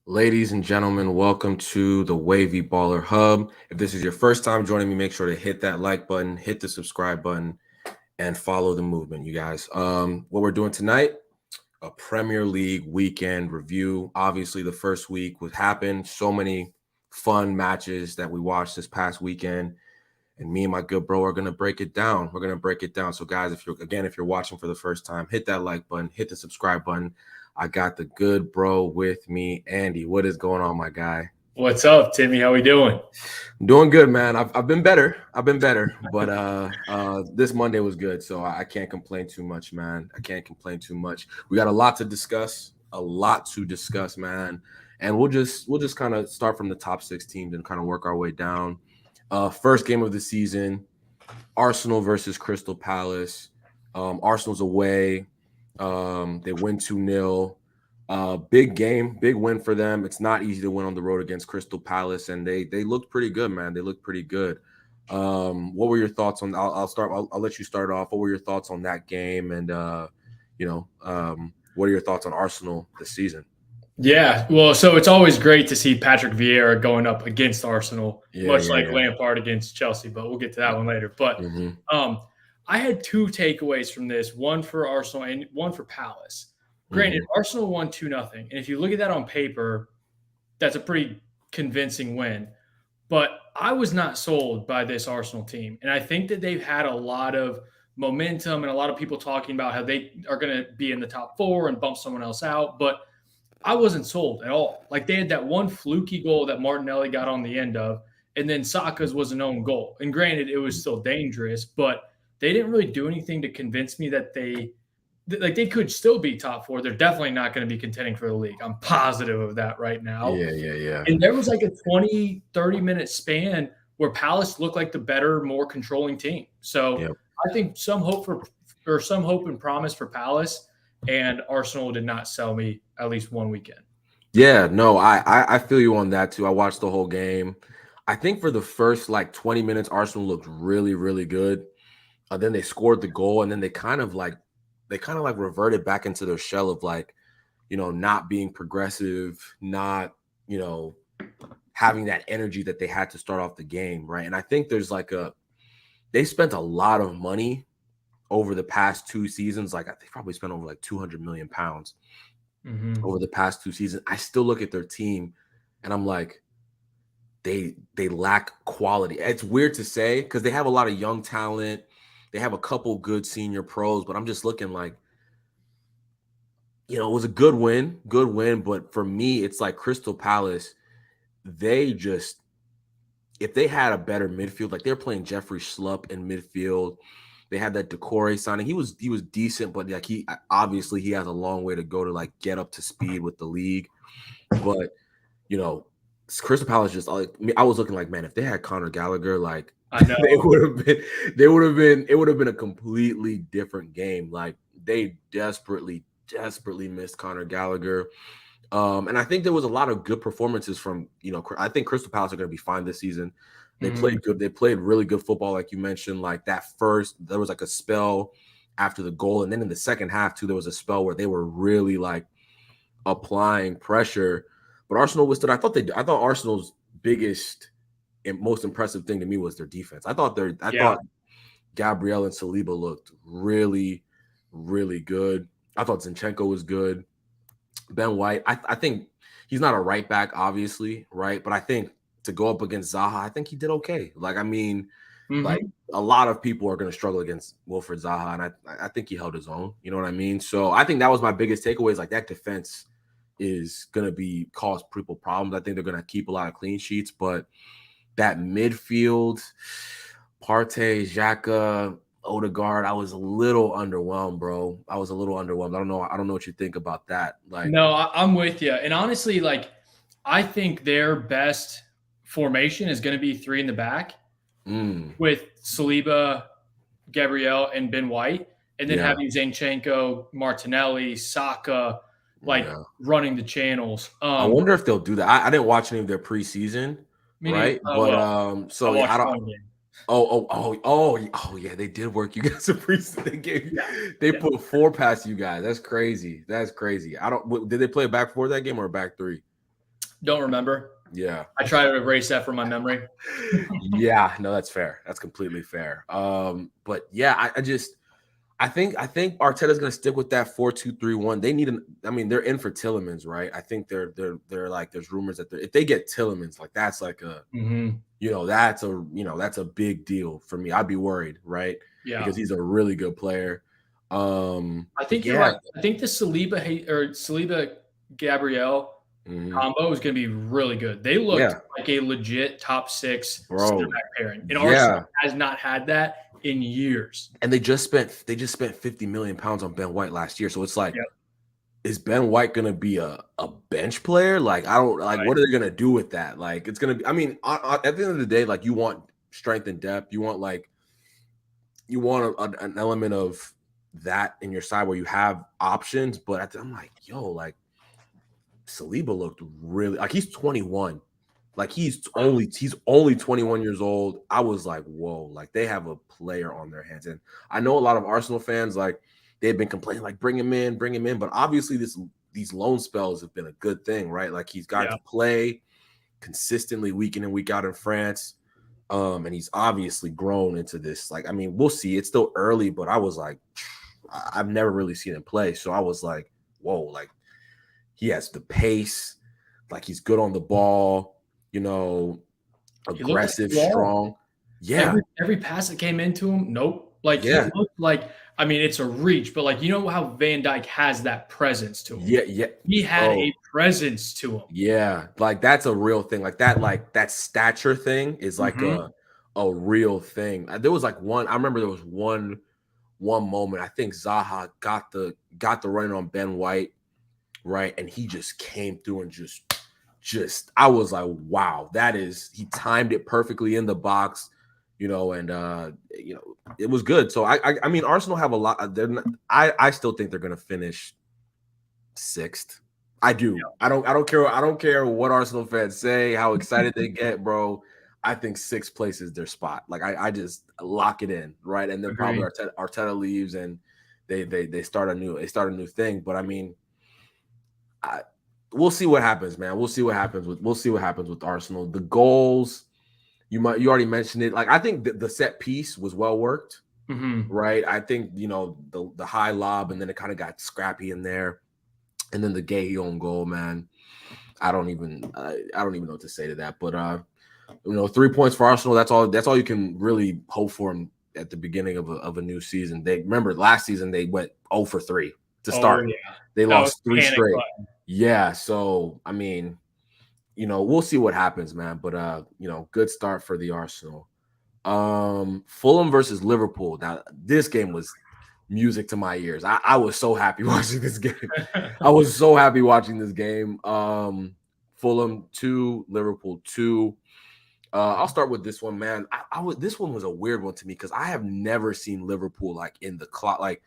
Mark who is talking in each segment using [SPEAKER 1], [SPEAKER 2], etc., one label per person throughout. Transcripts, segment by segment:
[SPEAKER 1] Ladies and gentlemen, welcome to the Wavy Baller Hub. If this is your first time joining me, make sure to hit that like button, hit the subscribe button, and follow the movement, you guys. What we're doing tonight, a Premier League weekend review. Obviously, the first week was happened. So many fun matches that we watched this past weekend. And me and my good bro are gonna break it down. We're gonna break it down. So, guys, if you're watching for the first time, hit that like button, hit the subscribe button. I got the good bro with me, Andy. What is going on, my guy?
[SPEAKER 2] What's up, Timmy? How we doing?
[SPEAKER 1] I'm doing good, man. I've been better. But this Monday was good, so I can't complain too much, man. I can't complain too much. We got a lot to discuss, man. And we'll just kind of start from the top 6 teams and kind of work our way down. First game of the season, Arsenal versus Crystal Palace. Arsenal's away. They win 2-0. Big game, big win for them. It's not easy to win on the road against Crystal Palace, and they looked pretty good, man. They looked pretty good. What were your thoughts on? I'll let you start off. What were your thoughts on that game, and what are your thoughts on Arsenal this season?
[SPEAKER 2] Yeah, well, so it's always great to see Patrick Vieira going up against Arsenal, much like Lampard against Chelsea, but we'll get to that one later. But I had 2 takeaways from this, one for Arsenal and one for Palace. Granted, Arsenal won 2-0, and if you look at that on paper, that's a pretty convincing win. But I was not sold by this Arsenal team, and I think that they've had a lot of momentum and a lot of people talking about how they are going to be in the top 4 and bump someone else out, but I wasn't sold at all. Like, they had that one fluky goal that Martinelli got on the end of, and then Saka's was an own goal. And granted, it was still dangerous, but they didn't really do anything to convince me that they could still be top 4. They're definitely not going to be contending for the league. I'm positive of that right now.
[SPEAKER 1] Yeah.
[SPEAKER 2] And there was like a 20, 30-minute span where Palace looked like the better, more controlling team. So I think some hope and promise for Palace, and Arsenal did not sell me at least one weekend.
[SPEAKER 1] Yeah, no, I feel you on that too. I watched the whole game. I think for the first 20 minutes, Arsenal looked really, really good. Then they scored the goal, and then they kind of reverted back into their shell of not being progressive, not having that energy that they had to start off the game, right? And I think there's they spent a lot of money over the past 2 seasons. They probably spent over 200 million pounds over the past 2 seasons. I still look at their team and I'm like, they lack quality. It's weird to say because they have a lot of young talent. They have a couple good senior pros, but I'm just looking it was a good win. But for me, it's like Crystal Palace. If they had a better midfield, they're playing Jeffrey Schlupp in midfield. They had that Decore signing. He was decent, but he obviously has a long way to go to get up to speed with the league. But Crystal Palace I was looking man, if they had Conor Gallagher,
[SPEAKER 2] I know
[SPEAKER 1] it would have been a completely different game. They desperately missed Conor Gallagher. And I think there was a lot of good performances from, I think Crystal Palace are going to be fine this season. They played good. They played really good football, like you mentioned. There was a spell after the goal. And then in the second half, too, there was a spell where they were really applying pressure. But Arsenal withstood. I thought Arsenal's biggest and most impressive thing to me was their defense. I thought Gabriel and Saliba looked really, really good. I thought Zinchenko was good. Ben White, I think he's not a right back, obviously, right? But I think to go up against Zaha, I think he did okay. A lot of people are going to struggle against Wilfred Zaha, and I think he held his own. You know what I mean? So I think that was my biggest takeaway is that defense is going to cause people problems. I think they're going to keep a lot of clean sheets, but that midfield, Partey, Xhaka, Odegaard, I was a little underwhelmed, bro. I don't know what you think about that.
[SPEAKER 2] No, I'm with you. And honestly, I think their best formation is going to be 3 in the back with Saliba, Gabriel, and Ben White, and then having Zinchenko, Martinelli, Saka, running the channels.
[SPEAKER 1] I wonder if they'll do that. I didn't watch any of their preseason, right? Yeah, they did work you guys a preseason. They put 4 past you guys. That's crazy. Did they play a back 4 that game or a back 3?
[SPEAKER 2] Don't remember.
[SPEAKER 1] Yeah.
[SPEAKER 2] I try to erase that from my memory.
[SPEAKER 1] Yeah, no, that's fair. That's completely fair. But yeah, I think Arteta's gonna stick with that 4-2-3-1. They need they're in for Tielemans, right? I think they're like there's rumors that if they get Tielemans, like that's like a that's a big deal for me. I'd be worried, right?
[SPEAKER 2] Yeah.
[SPEAKER 1] Because he's a really good player.
[SPEAKER 2] I think you're right. I think the Saliba Gabriel combo is going to be really good. They looked like a legit top 6 center back pairing, and Arsenal has not had that in years.
[SPEAKER 1] And they just spent 50 million pounds on Ben White last year, so it's like, is Ben White going to be a bench player? Like, I don't like. What are they going to do with that? Like, it's going to be. I mean, at the end of the day, like, you want strength and depth. You want an element of that in your side where you have options. But I'm like, yo, like Saliba looked really like he's 21. Like he's only 21 years old. I was like, whoa, like they have a player on their hands. And I know a lot of Arsenal fans, like they've been complaining, like bring him in. But obviously these loan spells have been a good thing, right? Like he's got to play consistently week in and week out in France. And he's obviously grown into this. Like, I mean, we'll see. It's still early, but I was like, I've never really seen him play. So I was like, whoa, like he has the pace, like he's good on the ball, aggressive, strong. Yeah.
[SPEAKER 2] Every pass that came into him, nope. Like he looked like, I mean, it's a reach, but like how Van Dijk has that presence to him.
[SPEAKER 1] Yeah.
[SPEAKER 2] He had a presence to him.
[SPEAKER 1] Yeah. Like that's a real thing. Like that stature thing is like a real thing. There was like I remember there was one moment. I think Zaha got the running on Ben White, right? And he just came through and just I was like, wow, he timed it perfectly in the box, and it was good. So I mean, Arsenal have a lot. I still think they're gonna finish 6th. I do. Yeah. I don't care what Arsenal fans say, how excited they get, bro. I think 6th place is their spot. Like I just lock it in, right? And then probably Arteta leaves and they start a new thing. But I mean, we'll see what happens, man. We'll see what happens with Arsenal. The goals, you already mentioned it. Like I think the set piece was well worked, right? I think the high lob and then it kind of got scrappy in there, and then the Gay own goal, man. I don't even know what to say to that. But 3 points for Arsenal. That's all you can really hope for at the beginning of a new season. They remember last season they went 0 for 3 to start. Yeah. They lost 3 straight. Yeah, so I mean, we'll see what happens, man. But good start for the Arsenal. Fulham versus Liverpool. Now, this game was music to my ears. I was so happy watching this game. Fulham 2, Liverpool 2. I'll start with this one, man. This one was a weird one to me because I have never seen Liverpool like in the clock, like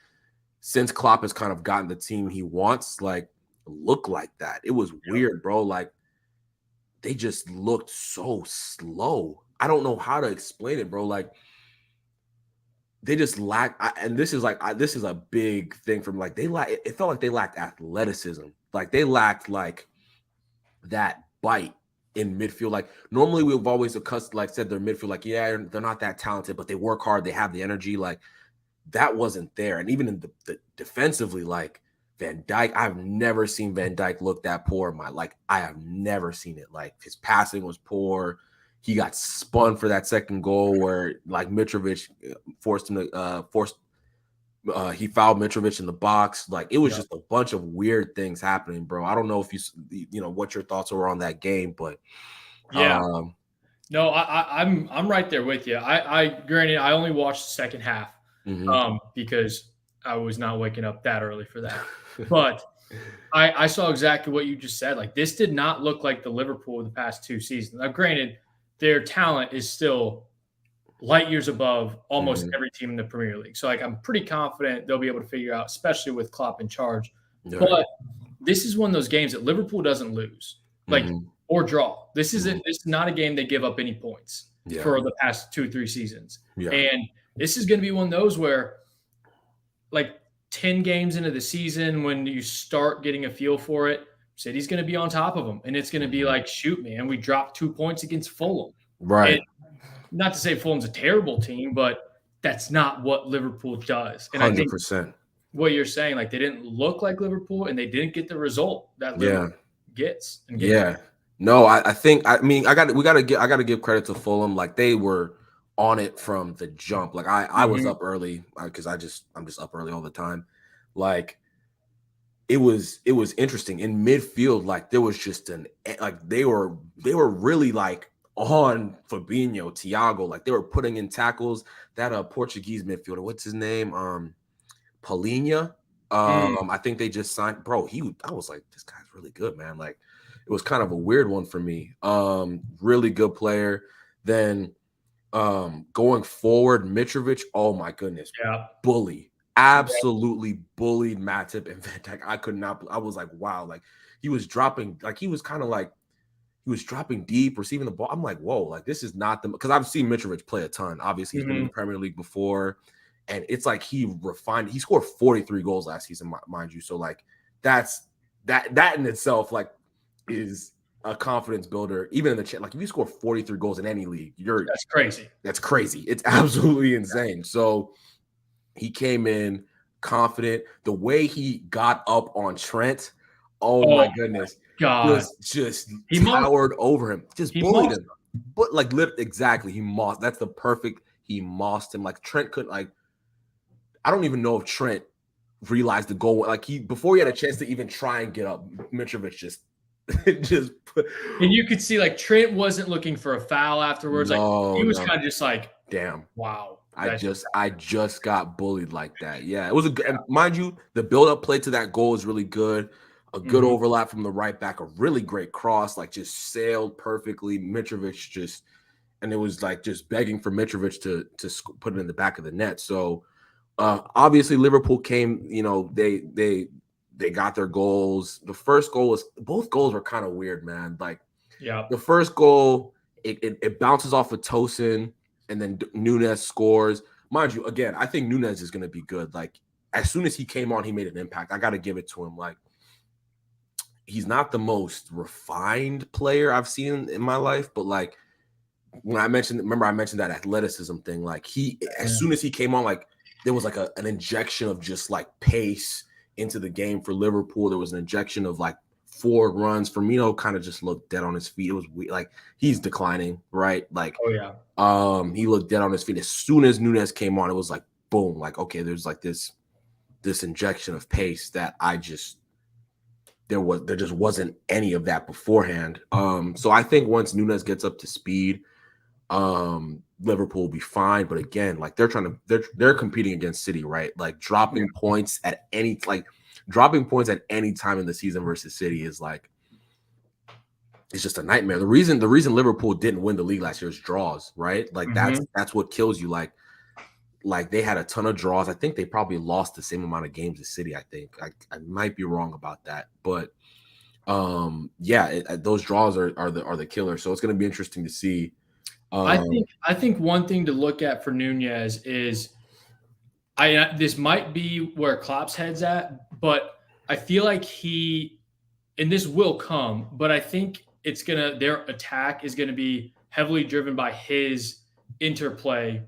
[SPEAKER 1] since Klopp has kind of gotten the team he wants, like look like that. It was weird, bro. Like they just looked so slow. I don't know how to explain it, bro. Like they just lack, and this is a big thing from like it felt like they lacked athleticism. Like they lacked like that bite in midfield. Like normally we've always said their midfield, like, yeah, they're not that talented, but they work hard. They have the energy. Like that wasn't there. And even in the defensively, like Van Dijk, I've never seen Van Dijk look that poor. I have never seen it. Like his passing was poor. He got spun for that second goal where like Mitrovic forced him to he fouled Mitrovic in the box. Like it was just a bunch of weird things happening, bro. I don't know if you know what your thoughts were on that game, but
[SPEAKER 2] no, I'm right there with you. Granted, I only watched the second half because I was not waking up that early for that. But I saw exactly what you just said. Like this did not look like the Liverpool of the past 2 seasons. Now, granted, their talent is still light years above almost every team in the Premier League. So, like, I'm pretty confident they'll be able to figure out, especially with Klopp in charge. Yeah. But this is one of those games that Liverpool doesn't lose, like or draw. This is it's not a game they give up any points for the past 2-3 seasons. Yeah. And this is going to be one of those where, like, 10 games into the season, when you start getting a feel for it, City's going to be on top of them, and it's going to be like, shoot, man, we dropped 2 points against Fulham.
[SPEAKER 1] Right.
[SPEAKER 2] And not to say Fulham's a terrible team, but that's not what Liverpool does. And
[SPEAKER 1] 100%.
[SPEAKER 2] I think what you're saying, like they didn't look like Liverpool, and they didn't get the result that Liverpool gets.
[SPEAKER 1] No, I think we gotta give credit to Fulham. Like they were on it from the jump. Like I was up early because I'm just up early all the time. Like it was interesting in midfield. Like there was just they were really like on Fabinho, Thiago. Like they were putting in tackles. That Portuguese midfielder, what's his name? Palhinha. I think they just signed. Bro, I was like, this guy's really good, man. Like it was kind of a weird one for me. Really good player. Then going forward, Mitrovic, oh my goodness.
[SPEAKER 2] Yeah.
[SPEAKER 1] Bully. Absolutely bullied Matip and Van Dijk. I could not. I was like, wow. Like he was dropping, like he was kind of like he was dropping deep, receiving the ball. I'm like, whoa, like this is not because I've seen Mitrovic play a ton. Obviously, he's been in the Premier League before. And it's like he scored 43 goals last season, mind you. So like that in itself like is a confidence builder. Even in the chat, like if you score 43 goals in any league,
[SPEAKER 2] that's crazy.
[SPEAKER 1] That's crazy. It's absolutely insane. So he came in confident. The way he got up on Trent, oh my goodness,
[SPEAKER 2] God,
[SPEAKER 1] was just towered over him, just bullied him. But like exactly, he mossed. That's the perfect. He mossed him. Like Trent couldn't like. I don't even know if Trent realized the goal. Like before he had a chance to even try and get up, Mitrovic just
[SPEAKER 2] and you could see like Trent wasn't looking for a foul afterwards. Like he was kind of just like,
[SPEAKER 1] damn,
[SPEAKER 2] wow.
[SPEAKER 1] I just got bullied like that. Yeah, it was mind you, the build-up play to that goal is really good. A good overlap from the right back, a really great cross, like just sailed perfectly. Mitrovic and it was like just begging for Mitrovic to put it in the back of the net. So obviously Liverpool came, they got their goals. The first goal both goals were kind of weird, man. Like the first goal, it bounces off of Tosin and then Nunes scores. Mind you, again, I think Nunes is going to be good. Like as soon as he came on, he made an impact. I got to give it to him. Like he's not the most refined player I've seen in my life, but like when I mentioned that athleticism thing, like as soon as he came on, like there was like an injection of just like pace into the game for Liverpool. There was an injection of like forward runs. Firmino kind of just looked dead on his feet. It was weird. Like he's declining, right? Like, he looked dead on his feet. As soon as Nunes came on, it was like, boom, like, okay, there's like this injection of pace that there just wasn't any of that beforehand. So I think once Nunes gets up to speed, Liverpool will be fine. But again, like they're competing against City, right? Like dropping points at any time in the season versus City is like, it's just a nightmare. The reason Liverpool didn't win the league last year is draws, right? Like that's what kills you. Like they had a ton of draws. I think they probably lost the same amount of games as City. I think I might be wrong about that, but those draws are the killer. So it's going to be interesting to see.
[SPEAKER 2] I think one thing to look at for Nunez is this might be where Klopp's head's at, but I feel like and this will come, but I think their attack is gonna be heavily driven by his interplay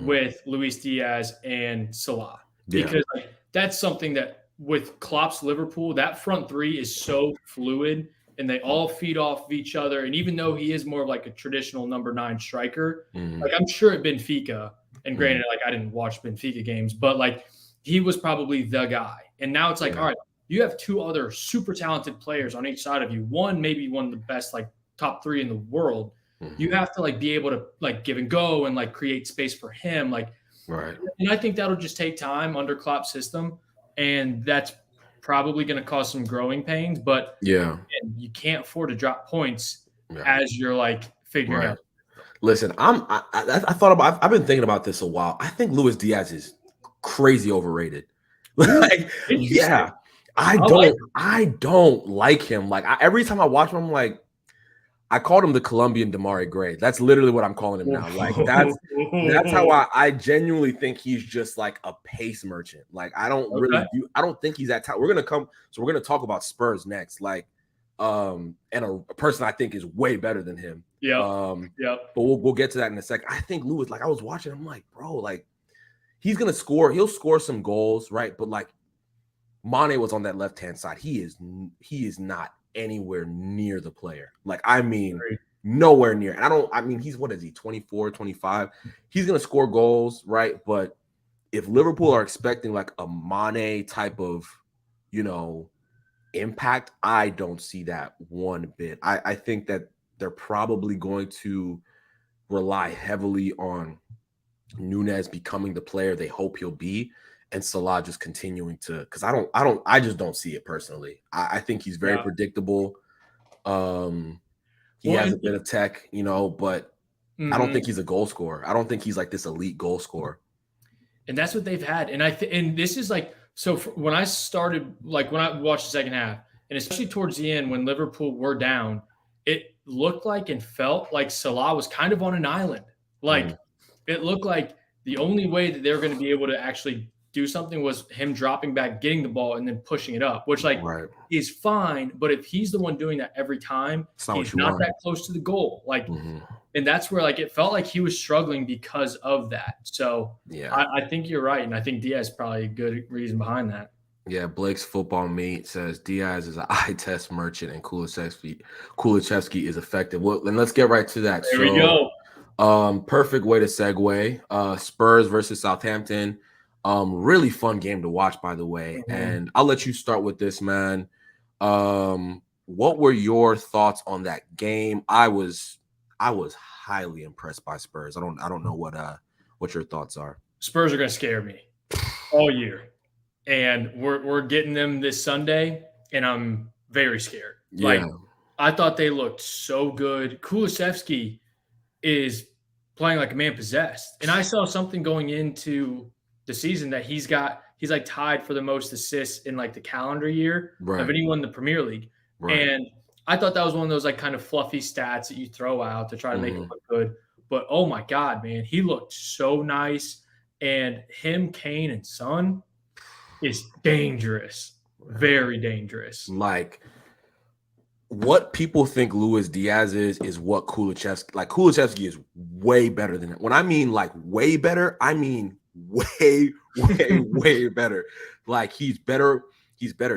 [SPEAKER 2] with Luis Diaz and Salah. Because that's something that with Klopp's Liverpool, that front three is so fluid and they all feed off of each other. And even though he is more of like a traditional number 9 striker, like I'm sure at Benfica, and granted, like I didn't watch Benfica games, but like he was probably the guy. And now it's like, all right, you have 2 other super talented players on each side of you. One, maybe one of the best, like top 3 in the world. You have to like be able to like give and go and like create space for him. Like,
[SPEAKER 1] right.
[SPEAKER 2] And I think that'll just take time under Klopp's system. And that's probably going to cause some growing pains, but you can't afford to drop points as you're like figuring out.
[SPEAKER 1] Listen, I've been thinking about this a while. I think Luis Diaz is crazy overrated. Like, I don't like him. Like every time I watch him, I'm like, I called him the Colombian Damari Gray. That's literally what I'm calling him now. Like that's how I genuinely think he's just like a pace merchant. Like I don't think he's that type. We're gonna talk about Spurs next. Like and a person I think is way better than him.
[SPEAKER 2] Yep.
[SPEAKER 1] But we'll get to that in a second. I think Lewis, like I was watching, I'm like, bro, like he's gonna score. He'll score some goals, right? But like Mane was on that left-hand side. He is not anywhere near the player. Like, I mean, nowhere near. And he's, what is he, 24, 25? He's going to score goals, right? But if Liverpool are expecting like a Mane type of, impact, I don't see that one bit. I think that they're probably going to rely heavily on Nunez becoming the player they hope he'll be, and Salah just continuing to, because I just don't see it personally. I think he's very predictable. He has a bit of tech, but I don't think he's a goal scorer. I don't think he's like this elite goal scorer.
[SPEAKER 2] And that's what they've had. And and this is like, so when I started, like when I watched the second half, and especially towards the end when Liverpool were down, it looked like and felt like Salah was kind of on an island. Like it looked like the only way that they were going to be able to actually do something was him dropping back, getting the ball, and then pushing it up, which is fine. But if he's the one doing that every time, he's not that close to the goal. Like, and that's where like it felt like he was struggling because of that. So I think you're right, and I think Diaz is probably a good reason behind that.
[SPEAKER 1] Yeah, Blake's football mate says Diaz is an eye test merchant and Kulusevski is effective. Well, then let's get right to that.
[SPEAKER 2] There we go.
[SPEAKER 1] Perfect way to segue. Spurs versus Southampton. Really fun game to watch, by the way. And I'll let you start with this, man. What were your thoughts on that game? I was highly impressed by Spurs. I don't know what your thoughts are.
[SPEAKER 2] Spurs are going to scare me all year. And we're getting them this Sunday, and I'm very scared.
[SPEAKER 1] Yeah.
[SPEAKER 2] Like, I thought they looked so good. Kulusevski is playing like a man possessed. And I saw something going into the season that he's like tied for the most assists in like the calendar year of anyone in the Premier League. And I thought that was one of those like kind of fluffy stats that you throw out to try to make it look good. But oh my God, man, he looked so nice. And him, Kane, and Son is dangerous. Very dangerous.
[SPEAKER 1] Like, what people think Luis Diaz is what Kulusevski. Like, Kulusevski is way better than it. When I mean like way better, I mean way better. Like, he's better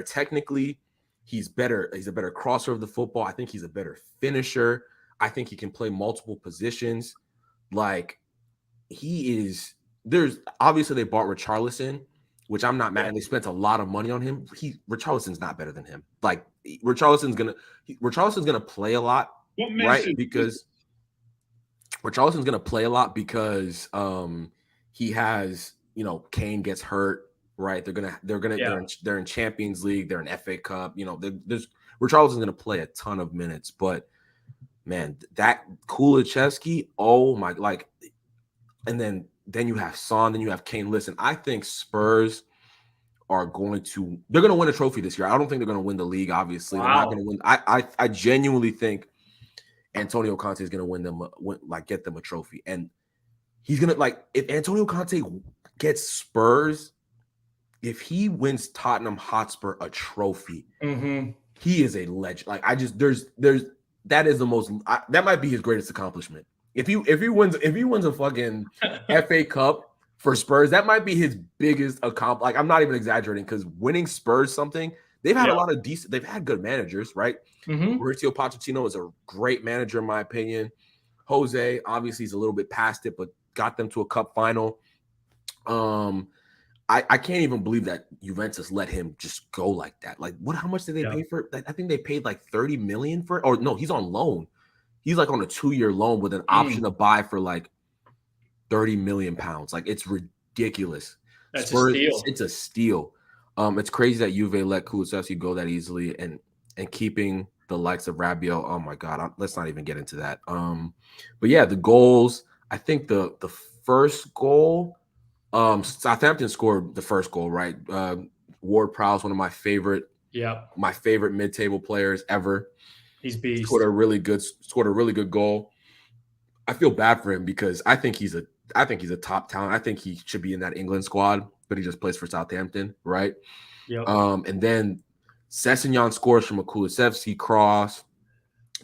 [SPEAKER 1] technically. He's a better crosser of the football. I think he's a better finisher. I think he can play multiple positions. Like, there's obviously they bought Richarlison, which I'm not mad. They spent a lot of money on him. Richarlison's not better than him. Like, Richarlison's gonna play a lot, right? Because Richarlison's gonna play a lot because he has, Kane gets hurt, right? They're in Champions League, they're in FA Cup. Richarlison's gonna play a ton of minutes, but man, that Kulusevski, oh my, like, and then you have Son, then you have Kane. Listen, I think Spurs they're going to win a trophy this year. I don't think they're going to win the league, obviously. They're not going to win. I genuinely think Antonio Conte is going to get them a trophy. And he's going to, like, if Antonio Conte gets Spurs, if he wins Tottenham Hotspur a trophy, he is a legend. Like, that is the most, that might be his greatest accomplishment. If he wins a fucking FA Cup for Spurs, that might be his biggest accomplishment. Like, I'm not even exaggerating, because winning Spurs something, they've had a lot of they've had good managers, right? Mauricio Pochettino is a great manager in my opinion. Jose, obviously, he's a little bit past it, but got them to a cup final. I can't even believe that Juventus let him just go like that. Like, how much did they pay for it? I think they paid like 30 million for it. Or no, he's on loan. He's like on a 2-year loan with an option to buy for like 30 million pounds. Like, it's ridiculous.
[SPEAKER 2] That's
[SPEAKER 1] Spurs,
[SPEAKER 2] a steal.
[SPEAKER 1] It's a steal. It's crazy that Juve let Kulusevski go that easily, and keeping the likes of Rabiot. Oh my God, let's not even get into that. But yeah, the goals. I think the first goal, Southampton scored the first goal, right? Ward-Prowse, one of my favorite mid-table players ever.
[SPEAKER 2] He's beast.
[SPEAKER 1] Scored a really good goal. I feel bad for him because I think he's a top talent. I think he should be in that England squad, but he just plays for Southampton, right?
[SPEAKER 2] Yep.
[SPEAKER 1] And then Sessegnon scores from a Kulusevski cross.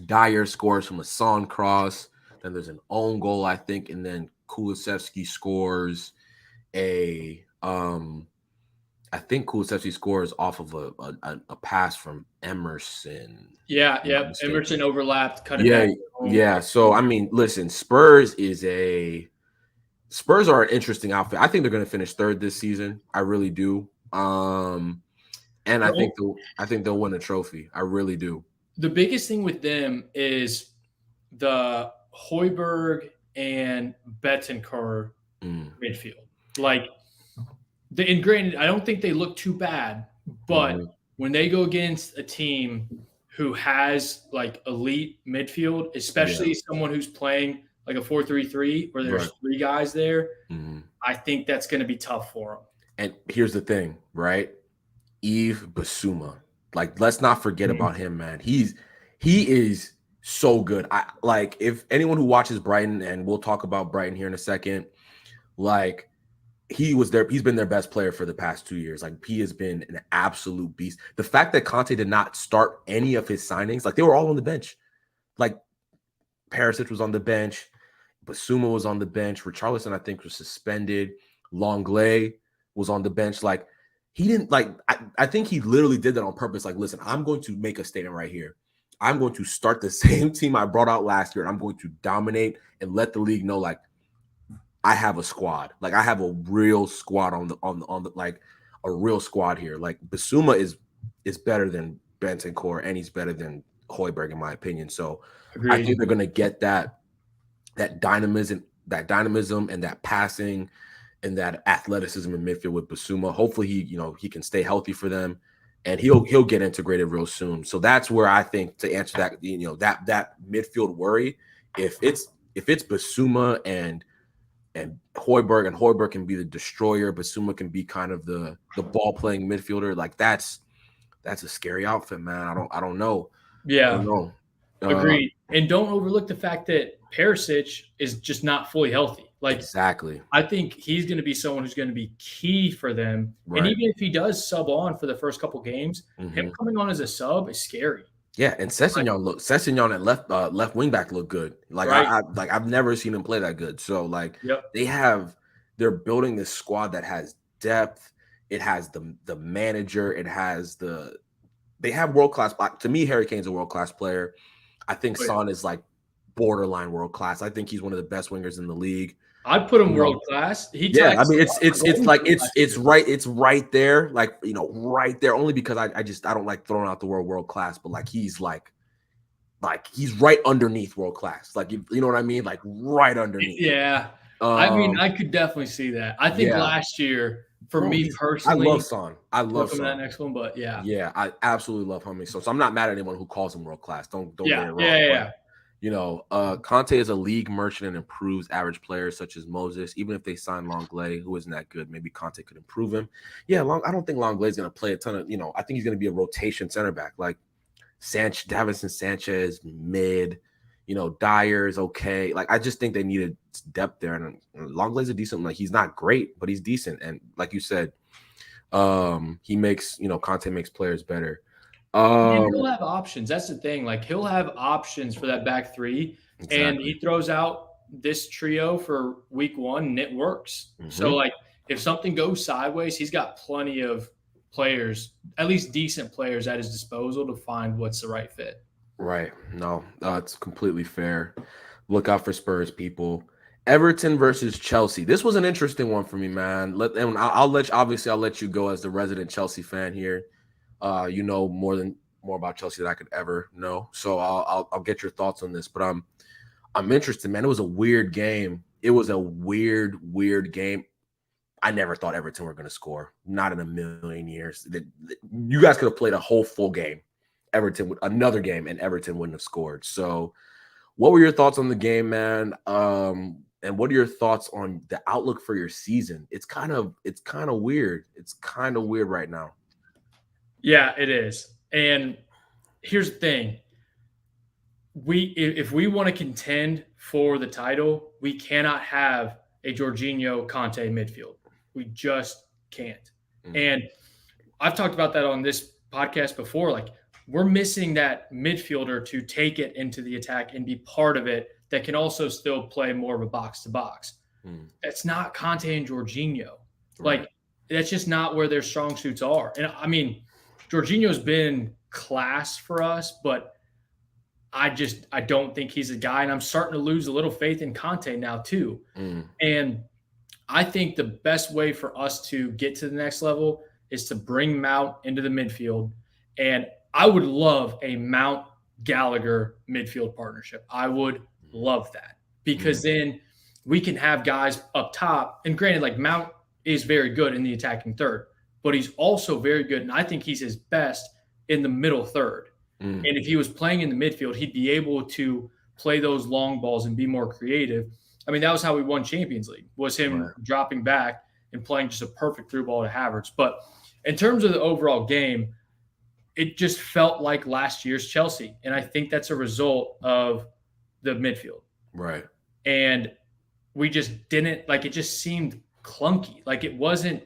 [SPEAKER 1] Dyer scores from a Son cross. Then there's an own goal, I think, and then Kulusevski scores I think Kulusevski scores off of a pass from Emerson.
[SPEAKER 2] Yeah, Emerson overlapped, cut it
[SPEAKER 1] Yeah,
[SPEAKER 2] back.
[SPEAKER 1] yeah. So I mean, listen, Spurs are an interesting outfit. I think they're going to finish third this season. I really do. And I think they'll win a trophy. I really do.
[SPEAKER 2] The biggest thing with them is the Højbjerg and Betancourt midfield. Like, and granted, I don't think they look too bad, but when they go against a team who has like elite midfield, especially someone who's playing like a 4-3-3 where there's three guys there, I think that's going to be tough for them.
[SPEAKER 1] And here's the thing, right? Yves Bissouma. Like, let's not forget about him, man. He is so good. If anyone who watches Brighton, and we'll talk about Brighton here in a second, like, he's been their best player for the past 2 years. Like, he has been an absolute beast. The fact that Conte did not start any of his signings, like, they were all on the bench. Like, Perisic was on the bench, Bissouma was on the bench, Richarlison, I think, was suspended, Longley was on the bench. Like, he didn't, like, I think he literally did that on purpose. Like, listen, I'm going to make a statement right here. I'm going to start the same team I brought out last year, and I'm going to dominate and let the league know, like, I have a squad. Like, I have a real squad on the like a real squad here. Like, Bissouma is better than Bentancur, and he's better than Højbjerg, in my opinion. So I think they're gonna get that dynamism and that passing and that athleticism in midfield with Bissouma. Hopefully he can stay healthy for them, and he'll get integrated real soon. So that's where I think, to answer that, that midfield worry, if it's Bissouma and Højbjerg can be the destroyer, Bissouma can be kind of the ball playing midfielder, like, that's a scary outfit, man. I don't know.
[SPEAKER 2] Yeah. I don't know. Agreed. And don't overlook the fact that Perisic is just not fully healthy. Like,
[SPEAKER 1] exactly.
[SPEAKER 2] I think he's going to be someone who's going to be key for them. Right. And even if he does sub on for the first couple games, him coming on as a sub is scary.
[SPEAKER 1] Yeah, and Sessegnon at left wing back look good. Like, I've never seen him play that good. So, like, they're building this squad that has depth. It has the manager. They have world class. To me, Harry Kane's a world class player. I think Son is like borderline world class. I think he's one of the best wingers in the league.
[SPEAKER 2] I'd put him world class. I mean,
[SPEAKER 1] it's right there, like, right there. Only because I don't like throwing out the word world class, but like he's he's right underneath world class. Like, you know what I mean? Like, right underneath.
[SPEAKER 2] Yeah. I mean, I could definitely see that. I think last year, for me personally,
[SPEAKER 1] I love Son.
[SPEAKER 2] that next one, but
[SPEAKER 1] yeah, I absolutely love Hummy. So I'm not mad at anyone who calls him world class. Don't get it wrong. Conte is a league merchant and improves average players such as Moses. Even if they sign Longley, who isn't that good, maybe Conte could improve him. Yeah, I don't think Longley is going to play a ton of, I think he's going to be a rotation center back. Like, Davinson Sanchez, mid, Dyer is okay. Like, I just think they needed depth there. And Longley's a decent, like, he's not great, but he's decent. And like you said, he makes, Conte makes players better.
[SPEAKER 2] He'll have options. That's the thing. Like, he'll have options for that back three, and he throws out this trio for week one, and it works. So, like, if something goes sideways, he's got plenty of players, at least decent players, at his disposal to find what's the right fit.
[SPEAKER 1] Right. No, it's completely fair. Look out for Spurs, people. Everton versus Chelsea. This was an interesting one for me, man. I'll let you go as the resident Chelsea fan here. You know more about Chelsea than I could ever know. So I'll get your thoughts on this. But I'm interested, man. It was a weird game. It was a weird game. I never thought Everton were going to score. Not in a million years. You guys could have played a whole full game. Another game, and Everton wouldn't have scored. So, what were your thoughts on the game, man? And what are your thoughts on the outlook for your season? It's kind of weird. It's kind of weird right now.
[SPEAKER 2] Yeah, it is. And here's the thing. If we want to contend for the title, we cannot have a Jorginho Conte midfield. We just can't. And I've talked about that on this podcast before, like we're missing that midfielder to take it into the attack and be part of it that can also still play more of a box to box. That's not Conte and Jorginho.
[SPEAKER 1] Right.
[SPEAKER 2] Like that's just not where their strong suits are. And I mean, Jorginho's been class for us, but I don't think he's a guy. And I'm starting to lose a little faith in Conte now too. And I think the best way for us to get to the next level is to bring Mount into the midfield. And I would love a Mount Gallagher midfield partnership. I would love that because then we can have guys up top. And granted, like Mount is very good in the attacking third, but he's also very good. And I think he's his best in the middle third. And if he was playing in the midfield, he'd be able to play those long balls and be more creative. I mean, that was how we won Champions League, was him dropping back and playing just a perfect through ball to Havertz. But in terms of the overall game, it just felt like last year's Chelsea. And I think that's a result of the midfield.
[SPEAKER 1] Right.
[SPEAKER 2] And we just didn't, like, it just seemed clunky. Like it wasn't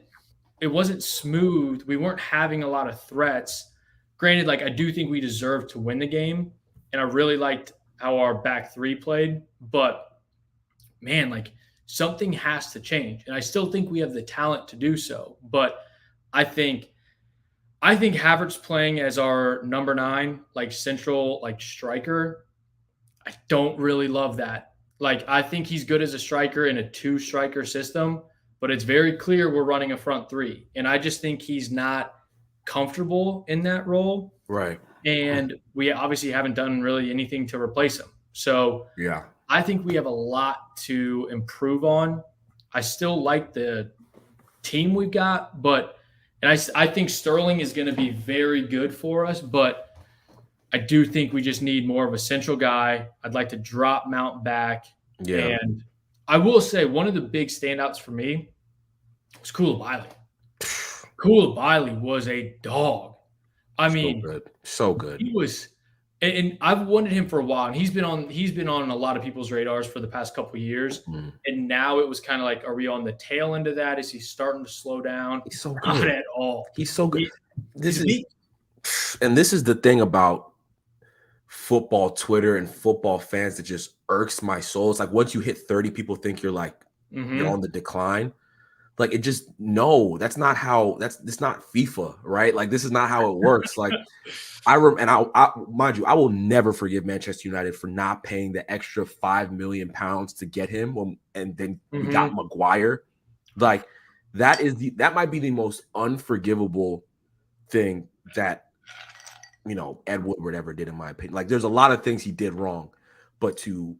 [SPEAKER 2] smooth. We weren't having a lot of threats. Granted, like I do think we deserved to win the game. And I really liked how our back three played. But man, like something has to change. And I still think we have the talent to do so. But I think Havertz playing as our number 9, like central, like striker, I don't really love that. Like I think he's good as a striker in a 2-striker system, but it's very clear we're running a front 3. And I just think he's not comfortable in that role.
[SPEAKER 1] Right.
[SPEAKER 2] And we obviously haven't done really anything to replace him. So
[SPEAKER 1] yeah,
[SPEAKER 2] I think we have a lot to improve on. I still like the team we've got, but I think Sterling is going to be very good for us, but I do think we just need more of a central guy. I'd like to drop Mount back.
[SPEAKER 1] Yeah.
[SPEAKER 2] And I will say one of the big standouts for me was Koulibaly. Koulibaly was a dog. I mean,
[SPEAKER 1] so good.
[SPEAKER 2] He was, and I've wanted him for a while, and he's been on a lot of people's radars for the past couple of years. And now it was kind of like, are we on the tail end of that? Is he starting to slow down?
[SPEAKER 1] He's so good.
[SPEAKER 2] Not at all.
[SPEAKER 1] He's so good. This is the thing about football Twitter and football fans that just irks my soul. It's like once you hit 30, people think you're like you're on the decline. Like it just that's not FIFA, right? Like this is not how it works. Like I mind you, I will never forgive Manchester United for not paying the extra £5 million to get him, and then we got Maguire. Like that might be the most unforgivable thing that Ed Woodward ever did, in my opinion. Like there's a lot of things he did wrong, but to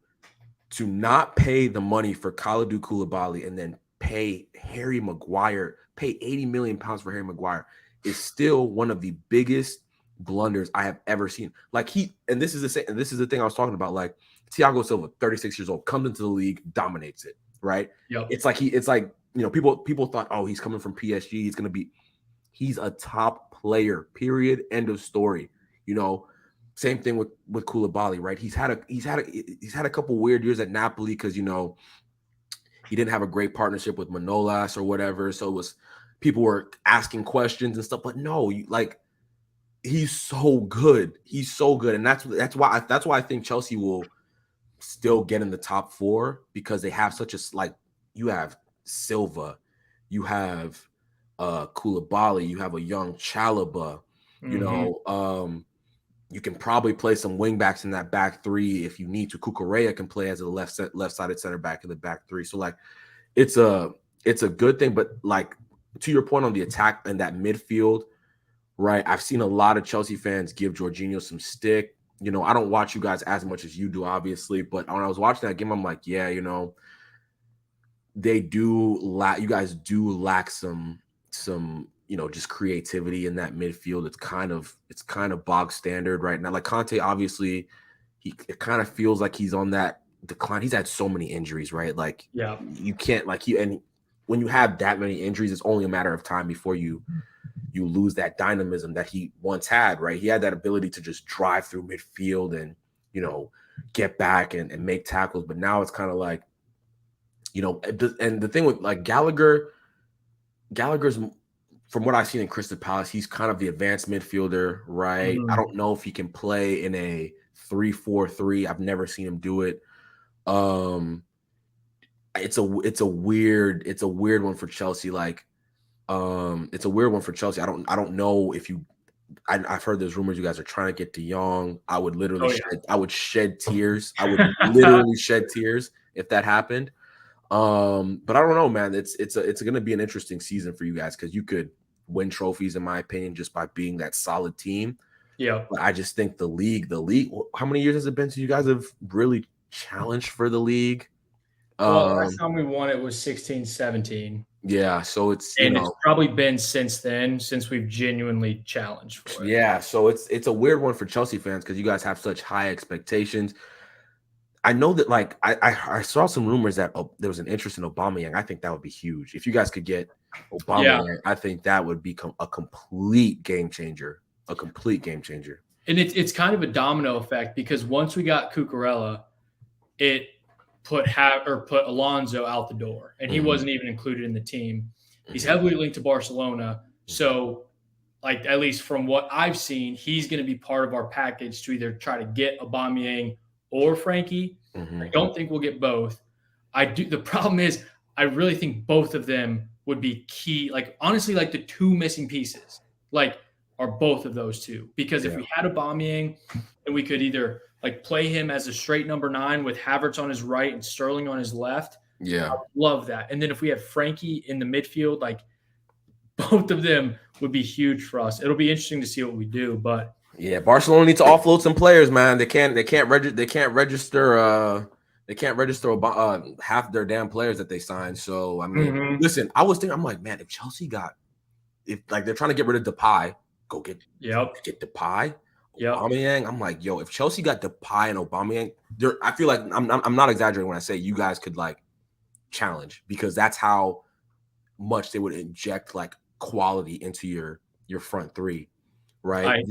[SPEAKER 1] not pay the money for Kalidou Koulibaly and then pay Harry Maguire, pay £80 million for Harry Maguire is still one of the biggest blunders I have ever seen. Like this is the thing I was talking about. Like Thiago Silva, 36 years old, comes into the league, dominates it, right?
[SPEAKER 2] Yep.
[SPEAKER 1] It's like people thought, oh, he's coming from PSG, he's a top player, period, end of story. Same thing with Koulibaly, right? He's had a couple weird years at Napoli because he didn't have a great partnership with Manolas or whatever. So people were asking questions and stuff, but no, he's so good. He's so good. And that's why I think Chelsea will still get in the top 4 because they have you have Silva, you have Koulibaly, you have a young Chalobah, you can probably play some wing backs in that back 3 if you need to. Cucurella can play as a left-sided center back in the back 3. So it's a good thing. But to your point on the attack and that midfield, right? I've seen a lot of Chelsea fans give Jorginho some stick. I don't watch you guys as much as you do, obviously. But when I was watching that game, I'm like, yeah, they do lack. You guys do lack some just creativity in that midfield. It's kind of bog standard right now. Like Conte, obviously, it kind of feels like he's on that decline. He's had so many injuries, right? Like,
[SPEAKER 2] yeah,
[SPEAKER 1] you can't and when you have that many injuries, it's only a matter of time before you lose that dynamism that he once had, right? He had that ability to just drive through midfield and get back and make tackles. But now it's kind of like, and the thing with like Gallagher's from what I've seen in Crystal Palace, he's kind of the advanced midfielder, right? I don't know if he can play in a 3-4-3. I've never seen him do it. It's a weird one for Chelsea. Like, it's a weird one for Chelsea. I don't know if you. I've heard there's rumors you guys are trying to get De Jong. I would literally shed tears. I would literally shed tears if that happened. But I don't know, man. It's going to be an interesting season for you guys because you could win trophies, in my opinion, just by being that solid team.
[SPEAKER 2] Yeah.
[SPEAKER 1] But I just think the league. How many years has it been since you guys have really challenged for the league?
[SPEAKER 2] Well, last time we won it was 16-17.
[SPEAKER 1] Yeah, so it's
[SPEAKER 2] it's probably been since then, since we've genuinely challenged for it.
[SPEAKER 1] Yeah, so it's a weird one for Chelsea fans because you guys have such high expectations. I know that, like, I saw some rumors that there was an interest in Aubameyang. I think that would be huge if you guys could get Aubameyang. Yeah. I think that would become a complete game changer. And
[SPEAKER 2] it's kind of a domino effect because once we got Cucurella, it put Alonso out the door, and he wasn't even included in the team. He's heavily linked to Barcelona, so like at least from what I've seen, he's going to be part of our package to either try to get Aubameyang or Frankie. I don't think we'll get both. The problem is I really think both of them would be key. Like honestly, like the two missing pieces, like are both of those two. Because if we had Aubameyang, and we could either like play him as a straight number 9 with Havertz on his right and Sterling on his left.
[SPEAKER 1] Yeah.
[SPEAKER 2] I love that. And then if we have Frankie in the midfield, like both of them would be huge for us. It'll be interesting to see what we do, but
[SPEAKER 1] yeah, Barcelona needs to offload some players, man. They can't register half their damn players that they signed. So I mean, listen, I was thinking, I'm like, man, if Chelsea if they're trying to get rid of Depay, go get Depay. Aubameyang, I'm like, yo, if Chelsea got Depay and Aubameyang, I feel like I'm not exaggerating when I say you guys could like challenge because that's how much they would inject like quality into your front three, right?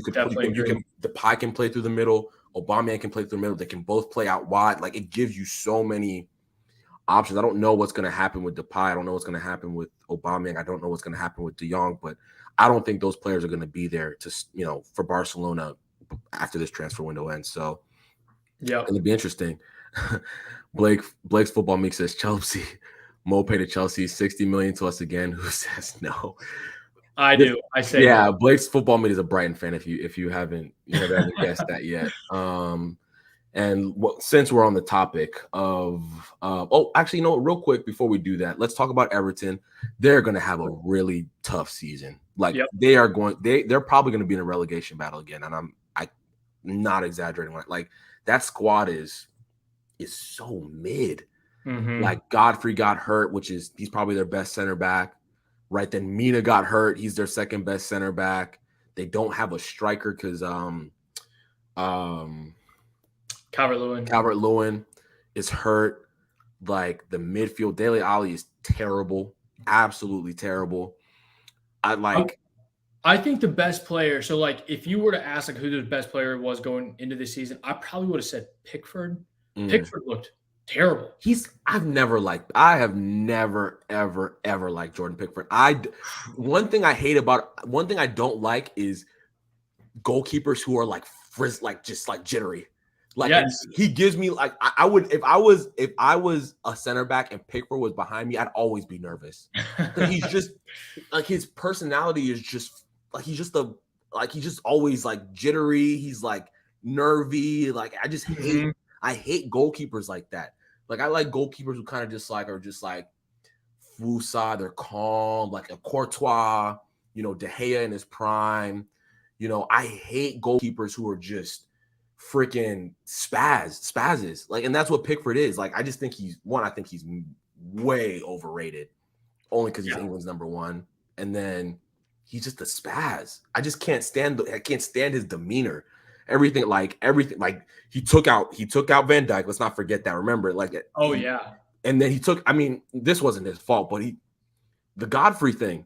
[SPEAKER 1] Depay can play through the middle, Aubameyang can play through the middle. They can both play out wide. Like it gives you so many options. I don't know what's going to happen with Depay. I don't know what's going to happen with Aubameyang. I don't know what's going to happen with De Jong, but I don't think those players are going to be there for Barcelona after this transfer window ends. So
[SPEAKER 2] yeah,
[SPEAKER 1] it'll be interesting. Blake's Football Meek says Chelsea. Mo pay to Chelsea, $60 million to us again. Who says no?
[SPEAKER 2] I do. I say
[SPEAKER 1] no. Blake's Football Meek is a Brighton fan. If you haven't guessed that yet. And since we're on the topic of actually, real quick before we do that, let's talk about Everton. They're going to have a really tough season. Like they're probably going to be in a relegation battle again, and I'm not exaggerating. Like that squad is so mid. Like Godfrey got hurt, he's probably their best center back. Right then, Mina got hurt. He's their second best center back. They don't have a striker because Calvert-Lewin is hurt. Like the midfield, Dele Alli is terrible, absolutely terrible.
[SPEAKER 2] I think the best player. So, like, if you were to ask like who the best player was going into this season, I probably would have said Pickford. Pickford looked terrible.
[SPEAKER 1] I have never ever liked Jordan Pickford. One thing I don't like is goalkeepers who are like just jittery. Like he gives me like I would if I was a center back and Pickford was behind me, I'd always be nervous. He's just like his personality is just like he's just always like jittery. He's like nervy. Like I hate goalkeepers like that. Like I like goalkeepers who kind of just like are just like Fusa, they're calm, like a Courtois, De Gea in his prime. I hate goalkeepers who are just freaking spazzes. Like, and that's what Pickford is. Like, I just think he's way overrated, only because he's England's number 1. And then he's just a spaz. I just can't stand his demeanor. Everything like he took out Van Dijk. Let's not forget that. Remember, and then this wasn't his fault, but the Godfrey thing.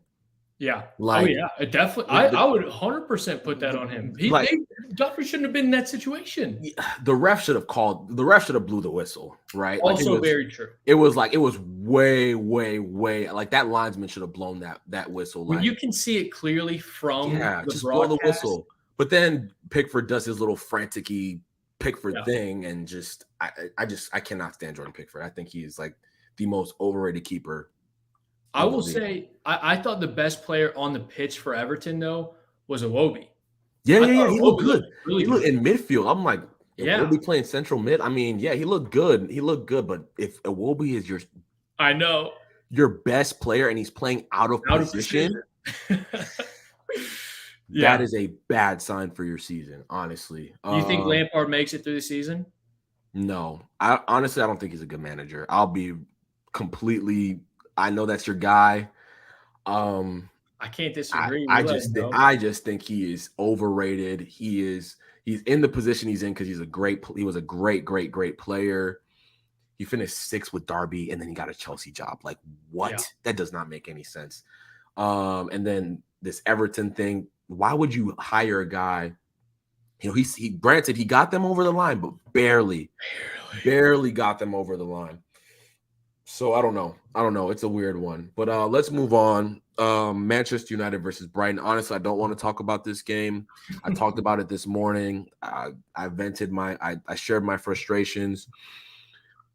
[SPEAKER 2] Yeah. It definitely. I would 100% put that on him. Godfrey shouldn't have been in that situation. The
[SPEAKER 1] ref should have blew the whistle, right?
[SPEAKER 2] Also, very true.
[SPEAKER 1] It was way. Like that linesman should have blown that whistle.
[SPEAKER 2] When
[SPEAKER 1] like
[SPEAKER 2] you can see it clearly from the
[SPEAKER 1] just blow the
[SPEAKER 2] broadcast.
[SPEAKER 1] whistle. But then Pickford does his little frantic-y Pickford thing, and just I cannot stand Jordan Pickford. I think he is like the most overrated keeper.
[SPEAKER 2] I will say I thought the best player on the pitch for Everton though was Iwobi.
[SPEAKER 1] Yeah. He looked good.
[SPEAKER 2] Really
[SPEAKER 1] he looked
[SPEAKER 2] good
[SPEAKER 1] in midfield. I'm like, Iwobi
[SPEAKER 2] yeah.
[SPEAKER 1] playing central mid. I mean, yeah, he looked good. But if Iwobi is
[SPEAKER 2] I know
[SPEAKER 1] your best player and he's playing out of position.
[SPEAKER 2] Yeah.
[SPEAKER 1] That is a bad sign for your season, honestly.
[SPEAKER 2] You think Lampard makes it through the season?
[SPEAKER 1] No. I don't think he's a good manager. I'll be completely I know that's your guy.
[SPEAKER 2] I can't disagree.
[SPEAKER 1] I just think he is overrated. He's in the position he's in because he was a great player. He finished 6th with Derby and then he got a Chelsea job. Like what? Yeah. That does not make any sense. And then this Everton thing, why would you hire a guy? You know, he granted he got them over the line, but barely got them over the line. So I don't know. It's a weird one. But let's move on. Manchester United versus Brighton. Honestly, I don't want to talk about this game. I talked about it this morning. I vented I shared my frustrations.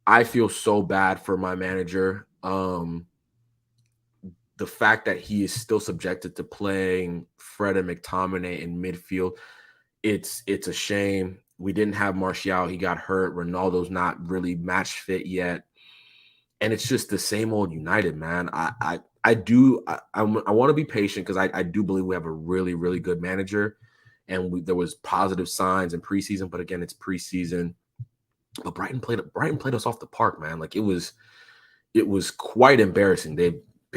[SPEAKER 1] I feel so bad for my manager. The fact that he is still subjected to playing Fred and McTominay in midfield, it's a shame. We didn't have Martial. He got hurt. Ronaldo's not really match fit yet. And it's just the same old United, man. I want to be patient because I do believe we have a really, really good manager. And there was positive signs in preseason, but again, it's preseason. But Brighton played us off the park, man. Like it was quite embarrassing. They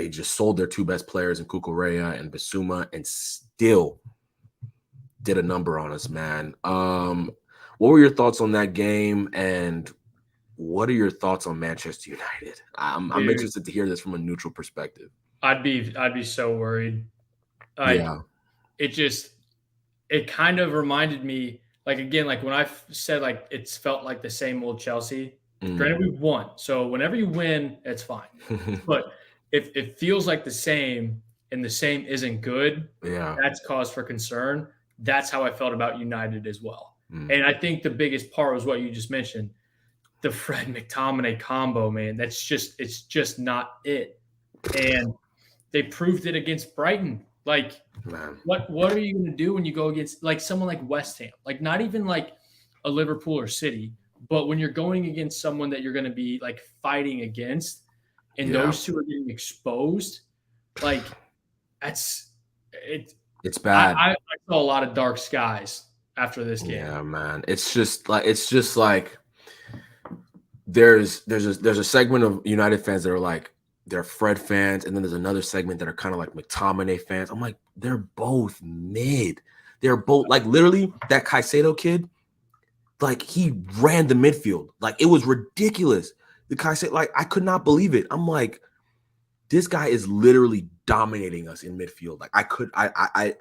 [SPEAKER 1] just sold their 2 best players in Cucurella and Bissouma and still did a number on us, man. What were your thoughts on that game, and what are your thoughts on Manchester United? I'm interested to hear this from a neutral perspective.
[SPEAKER 2] I'd be so worried. It kind of reminded me, like again, like when I said like it's felt like the same old Chelsea. Granted, we won, so whenever you win, it's fine. But if it feels like the same and the same isn't good, that's cause for concern. That's how I felt about United as well. And I think the biggest part was what you just mentioned, the Fred McTominay combo, man. It's just not it. And they proved it against Brighton. Like, man. What are you going to do when you go against like someone like West Ham? Like not even like a Liverpool or City, but when you're going against someone that you're going to be like fighting against, and those two are getting exposed, like it's
[SPEAKER 1] bad.
[SPEAKER 2] I saw a lot of dark skies after this game.
[SPEAKER 1] Yeah, man. It's just like there's a segment of United fans that are like they're Fred fans, and then there's another segment that are kind of like McTominay fans. I'm like, they're both mid. They're both like literally that Caicedo kid, like he ran the midfield. Like it was ridiculous. The Caicedo, like I could not believe it. I'm like, this guy is literally dominating us in midfield. Like I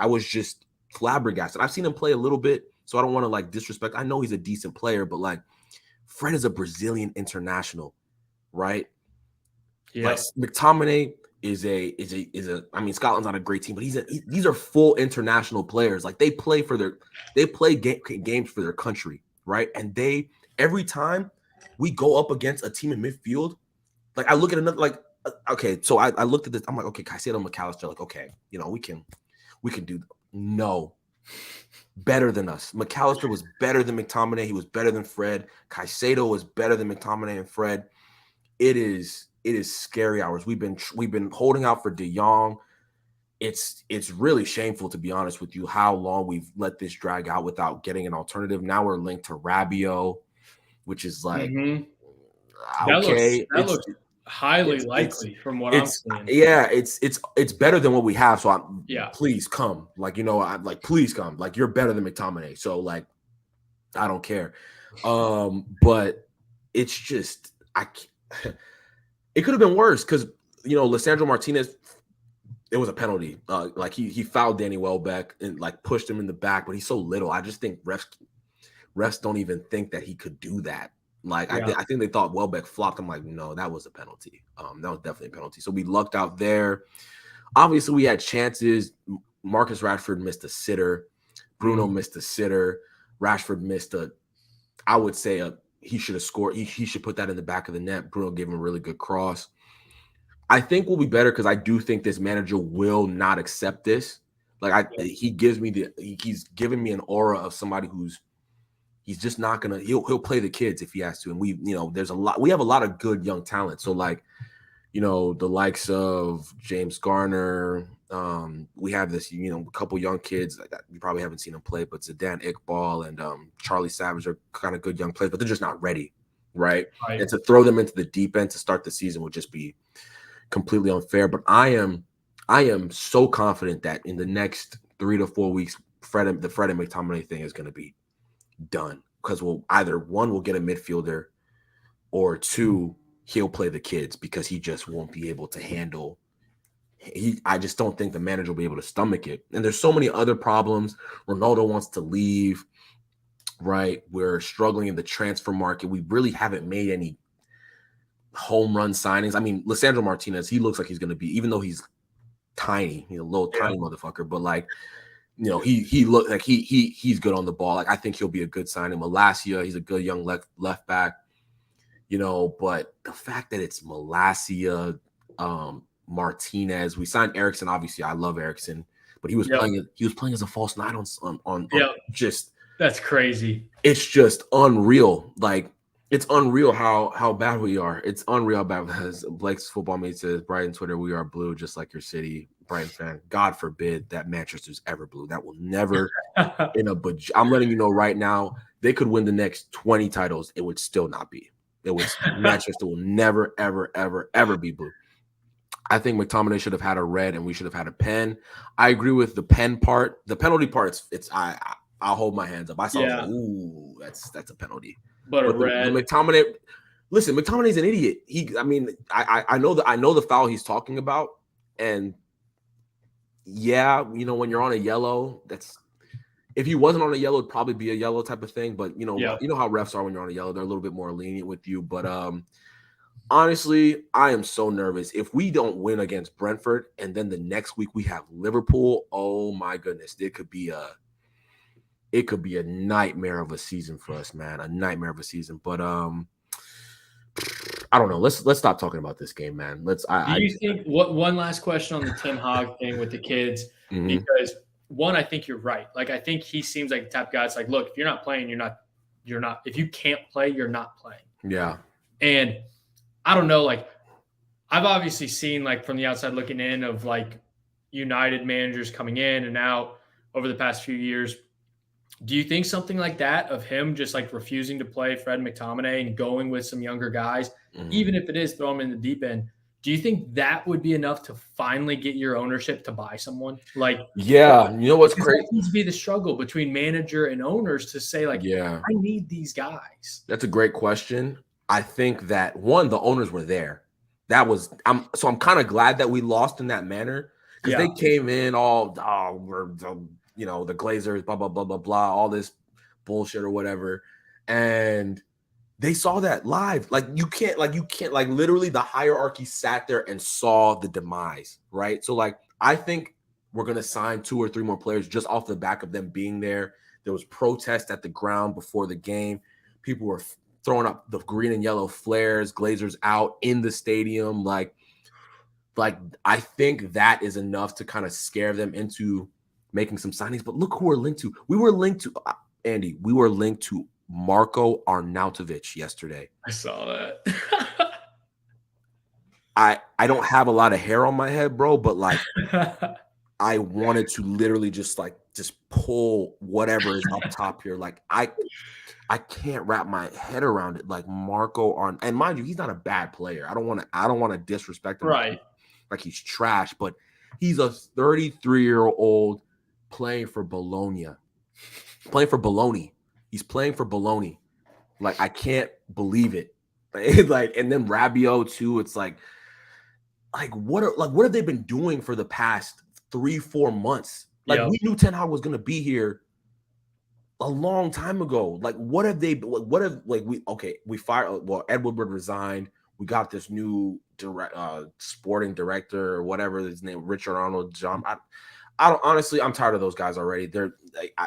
[SPEAKER 1] was just flabbergasted. I've seen him play a little bit, so I don't want to like disrespect. I know he's a decent player, but like Fred is a Brazilian international, right? Yeah. Like McTominay is a. I mean, Scotland's not a great team, but these are full international players. Like they play games for their country, right? And every time we go up against a team in midfield, like I look at another like. Okay, so I looked at this. I'm like, okay, Caicedo, McAllister, like, okay, you know, we can do. No, better than us. McAllister was better than McTominay. He was better than Fred. Caicedo was better than McTominay and Fred. It is scary hours. We've been holding out for De Jong. It's really shameful, to be honest with you, how long we've let this drag out without getting an alternative. Now we're linked to Rabiot, which is like, okay,
[SPEAKER 2] that looks highly likely from what I'm seeing.
[SPEAKER 1] Yeah, it's better than what we have. So please come. Like, you know, I'm like, please come. Like, you're better than McTominay. So like, I don't care. But it's just it could have been worse because you know, Lisandro Martinez, it was a penalty. Like he fouled Danny Welbeck and like pushed him in the back, but he's so little. I just think refs don't even think that he could do that. Like I think they thought Welbeck flopped. I'm like, no, that was a penalty. That was definitely a penalty. So we lucked out there. Obviously, we had chances. Marcus Rashford missed a sitter. Bruno missed a sitter. Rashford missed I would say he should have scored. He should put that in the back of the net. Bruno gave him a really good cross. I think we'll be better because I do think this manager will not accept this. Like he's giving me an aura of somebody he's just not gonna. He'll play the kids if he has to. And we have a lot of good young talent. So like, the likes of James Garner. We have this, a couple young kids that you probably haven't seen them play, but Zidane Iqbal and Charlie Savage are kind of good young players, but they're just not ready, right? And to throw them into the deep end to start the season would just be completely unfair. But I am so confident that in the next 3 to 4 weeks, the Fred and McTominay thing is going to be done because we'll get a midfielder, or 2, he'll play the kids because he just won't be able to handle. I just don't think the manager will be able to stomach it. And there's so many other problems. Ronaldo wants to leave, right? We're struggling in the transfer market. We really haven't made any home run signings. I mean, Lisandro Martinez, he looks like he's going to be, even though he's tiny, a little tiny motherfucker, but like, he looked like he's good on the ball. Like I think he'll be a good signing. Malacia, he's a good young left back. But the fact that it's Malacia, Martinez, we signed Eriksen. Obviously, I love Eriksen, but he was playing as a false nine on just.
[SPEAKER 2] That's crazy.
[SPEAKER 1] It's just unreal. Like it's unreal how bad we are. It's unreal how bad. As Blake's football mate says, Brighton Twitter, we are blue, just like your city. Brighton fan. God forbid that Manchester's ever blue. That will never I'm letting you know right now. They could win the next 20 titles. It would still not be. Manchester will never, ever, ever, ever be blue. I think McTominay should have had a red and we should have had a pen. I agree with the pen part. The penalty part, I'll hold my hands up. I saw like, ooh, that's a penalty.
[SPEAKER 2] But a red.
[SPEAKER 1] The McTominay, listen, McTominay's an idiot. I know the foul he's talking about. And when you're on a yellow, if he wasn't on a yellow, it'd probably be a yellow type of thing. But you know how refs are when you're on a yellow; they're a little bit more lenient with you. But honestly, I am so nervous. If we don't win against Brentford, and then the next week we have Liverpool, oh my goodness, it could be a nightmare of a season for us, man. A nightmare of a season. But I don't know. Let's stop talking about this game, man. Do
[SPEAKER 2] you think one last question on the Ten Hag thing with the kids? Because one, I think you're right. Like, I think he seems like the type of guy. It's like, look, if you're not playing, you're not. If you can't play, you're not playing.
[SPEAKER 1] Yeah.
[SPEAKER 2] And I don't know. Like, I've obviously seen, like, from the outside looking in of like United managers coming in and out over the past few years. Do you think something like that of him just like refusing to play Fred McTominay and going with some younger guys, even if it is throw him in the deep end? Do you think that would be enough to finally get your ownership to buy someone? Like,
[SPEAKER 1] yeah, you know what's crazy?
[SPEAKER 2] That needs to be the struggle between manager and owners to say, like, I need these guys.
[SPEAKER 1] That's a great question. I think that one, the owners were there. I'm kind of glad that we lost in that manner because they came in we're the Glazers, blah blah blah blah blah, all this bullshit or whatever, and they saw that live. Like you can't literally the hierarchy sat there and saw the demise, right? So like I think we're gonna sign 2 or 3 more players just off the back of them being there. There was protest at the ground before the game. People were throwing up the green and yellow flares, Glazers out in the stadium. Like I think that is enough to kind of scare them into making some signings. But look who we're linked to. We were linked to Marko Arnautovic yesterday.
[SPEAKER 2] I saw that.
[SPEAKER 1] I don't have a lot of hair on my head, bro, but like I wanted to literally just pull whatever is up top here. Like I can't wrap my head around it. Like Marko and mind you, he's not a bad player. I don't want to disrespect him.
[SPEAKER 2] Right.
[SPEAKER 1] Like he's trash, but he's a 33-year-old playing for Bologna. He's playing for Bologna. Like I can't believe it. Like and then Rabiot too. It's like what have they been doing for the past 3-4 months? Like we knew Ten Hag was gonna be here a long time ago. Like, what have they? What have we fired? Well, Ed Woodward resigned. We got this new sporting director or whatever his name, Richard Arnold. John. I don't honestly. I'm tired of those guys already. They're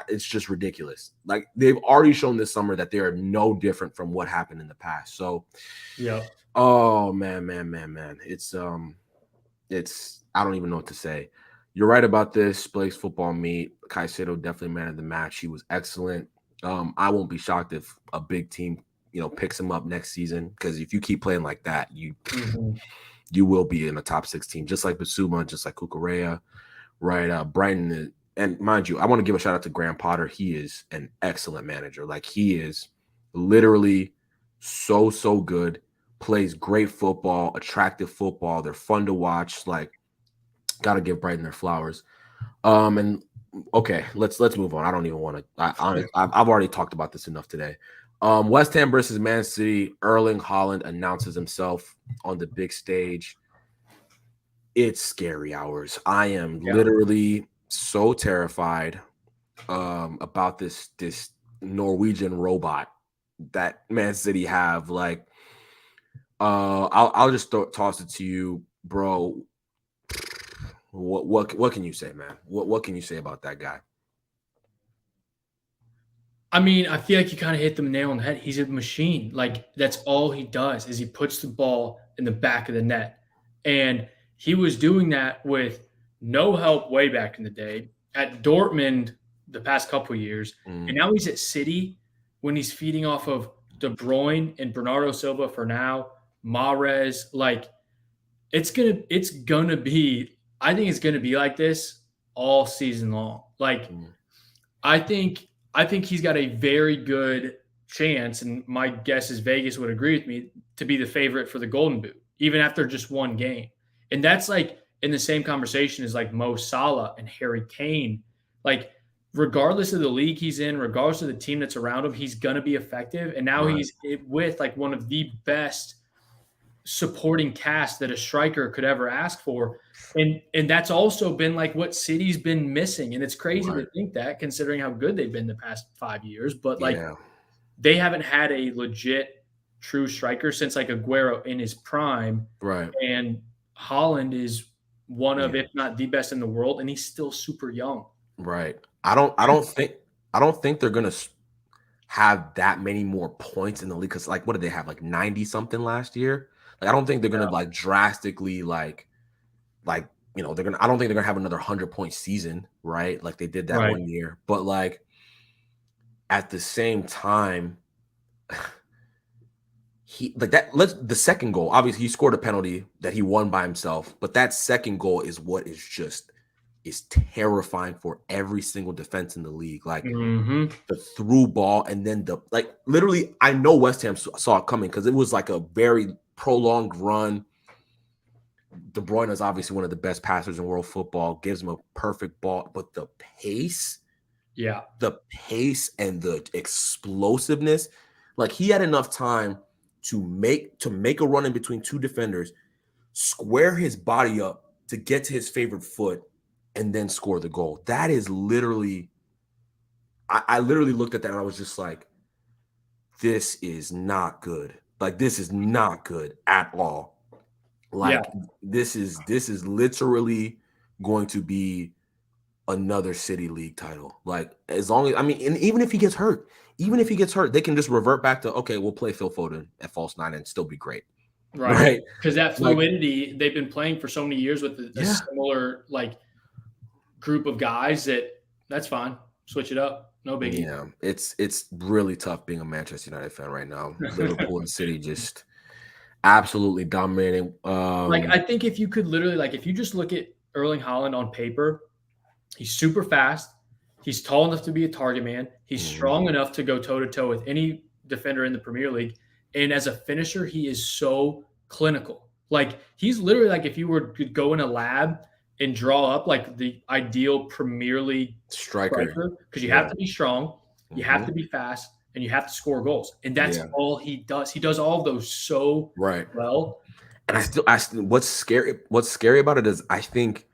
[SPEAKER 1] it's just ridiculous. Like, they've already shown this summer that they are no different from what happened in the past. So,
[SPEAKER 2] yeah.
[SPEAKER 1] Oh man. It's I don't even know what to say. You're right about this. Blake's football meet. Caicedo definitely man of the match. He was excellent. I won't be shocked if a big team, picks him up next season, because if you keep playing like that, you will be in a top 6 team, just like Basuma, just like Kukurea, right? Brighton, and mind you, I want to give a shout out to Graham Potter. He is an excellent manager. Like, he is literally so good. Plays great football, attractive football. They're fun to watch. Like, got to give Brighton their flowers. And okay, let's move on. I don't even want to. I've already talked about this enough today. West Ham versus Man City. Erling Haaland announces himself on the big stage. It's scary hours. I am literally so terrified about this Norwegian robot that Man City have. Like, I'll just toss it to you, bro. What can you say, man? What can you say about that guy?
[SPEAKER 2] I mean, I feel like you kind of hit the nail on the head. He's a machine. Like, that's all he does is he puts the ball in the back of the net. And he was doing that with no help way back in the day at Dortmund the past couple of years. And now he's at City when he's feeding off of De Bruyne and Bernardo Silva for now, Mahrez. Like, I think it's gonna be like this all season long. Like, I think he's got a very good chance, and my guess is Vegas would agree with me, to be the favorite for the Golden Boot, even after just one game. And that's like in the same conversation as like Mo Salah and Harry Kane. Like, regardless of the league he's in, regardless of the team that's around him, he's going to be effective. And now he's with like one of the best supporting cast that a striker could ever ask for. And that's also been like what City's been missing. And it's crazy to think that, considering how good they've been the past 5 years. But like, they haven't had a legit true striker since like Aguero in his prime.
[SPEAKER 1] Right.
[SPEAKER 2] And Haaland is one of, if not the best in the world, and he's still super young.
[SPEAKER 1] Right. I don't think they're gonna have that many more points in the league, because like, what did they have, like 90 something last year? Like, I don't think they're gonna like drastically like I don't think they're gonna have another 100-point season, right? Like they did that one year. But like, at the same time, the second goal, obviously he scored a penalty that he won by himself, but that second goal is what is terrifying for every single defense in the league. Like, the through ball, and then literally, I know West Ham saw it coming, because it was like a very prolonged run. De Bruyne is obviously one of the best passers in world football, gives him a perfect ball, but the pace and the explosiveness, like, he had enough time to make a run in between two defenders, square his body up to get to his favorite foot, and then score the goal. That is literally, I literally looked at that and I was just like, this is not good. Like, this is not good at all. Like, this is literally going to be another City League title. Like, as long as, and even if he gets hurt, they can just revert back to, okay, we'll play Phil Foden at false 9 and still be great.
[SPEAKER 2] Right. Because that fluidity, they've been playing for so many years with a similar like group of guys that's fine. Switch it up. No biggie.
[SPEAKER 1] Yeah. It's really tough being a Manchester United fan right now. Liverpool and City just absolutely dominating.
[SPEAKER 2] Like, I think if you could literally, like, if you just look at Erling Haaland on paper, he's super fast. He's tall enough to be a target man. He's strong enough to go toe-to-toe with any defender in the Premier League. And as a finisher, he is so clinical. Like, he's literally like, if you were to go in a lab and draw up like the ideal Premier League striker, because you have to be strong, you have to be fast, and you have to score goals. And that's all he does. He does all of those so well.
[SPEAKER 1] And what's scary about it is, I think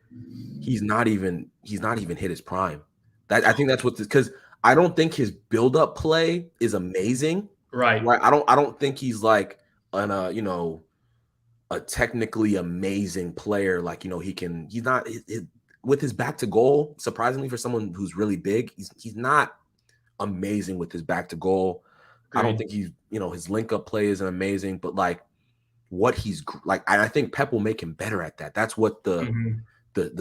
[SPEAKER 1] he's not even hit his prime. I think that's because I don't think his build-up play is amazing.
[SPEAKER 2] Right.
[SPEAKER 1] I don't think he's like an a technically amazing player. Like, he's not with his back to goal, surprisingly for someone who's really big, he's not amazing with his back to goal. I don't think he's, his link up play isn't amazing, but like what he's like, I think Pep will make him better at that. That's what the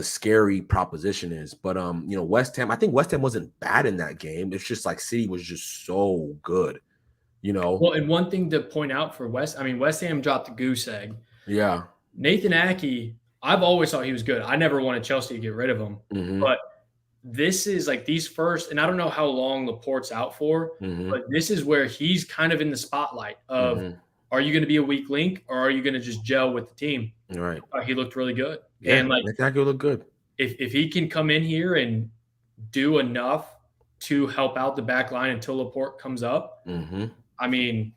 [SPEAKER 1] scary proposition is. But West Ham, I think West Ham wasn't bad in that game. It's just like City was just so good,
[SPEAKER 2] Well, and one thing to point out for West Ham dropped the goose egg.
[SPEAKER 1] Yeah.
[SPEAKER 2] Nathan Ake, I've always thought he was good. I never wanted Chelsea to get rid of him. But this is like these first, and I don't know how long Laporte's out for, but this is where he's kind of in the spotlight of are you going to be a weak link or are you going to just gel with the team?
[SPEAKER 1] Right.
[SPEAKER 2] He looked really good.
[SPEAKER 1] Yeah,
[SPEAKER 2] and like
[SPEAKER 1] Ake looked good.
[SPEAKER 2] If he can come in here and do enough to help out the back line until Laporte comes up, I mean,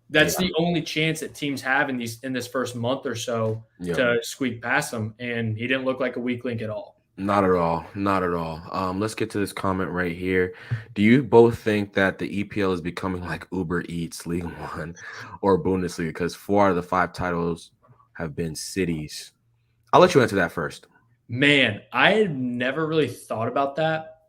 [SPEAKER 2] that's the only chance that teams have in this first month or so to squeak past them. And he didn't look like a weak link at all.
[SPEAKER 1] Not at all. Not at all. Let's get to this comment right here. Do you both think that the EPL is becoming like Uber Eats, League One, or Bundesliga? Because 4 out of the 5 titles have been cities. I'll let you answer that first.
[SPEAKER 2] Man, I had never really thought about that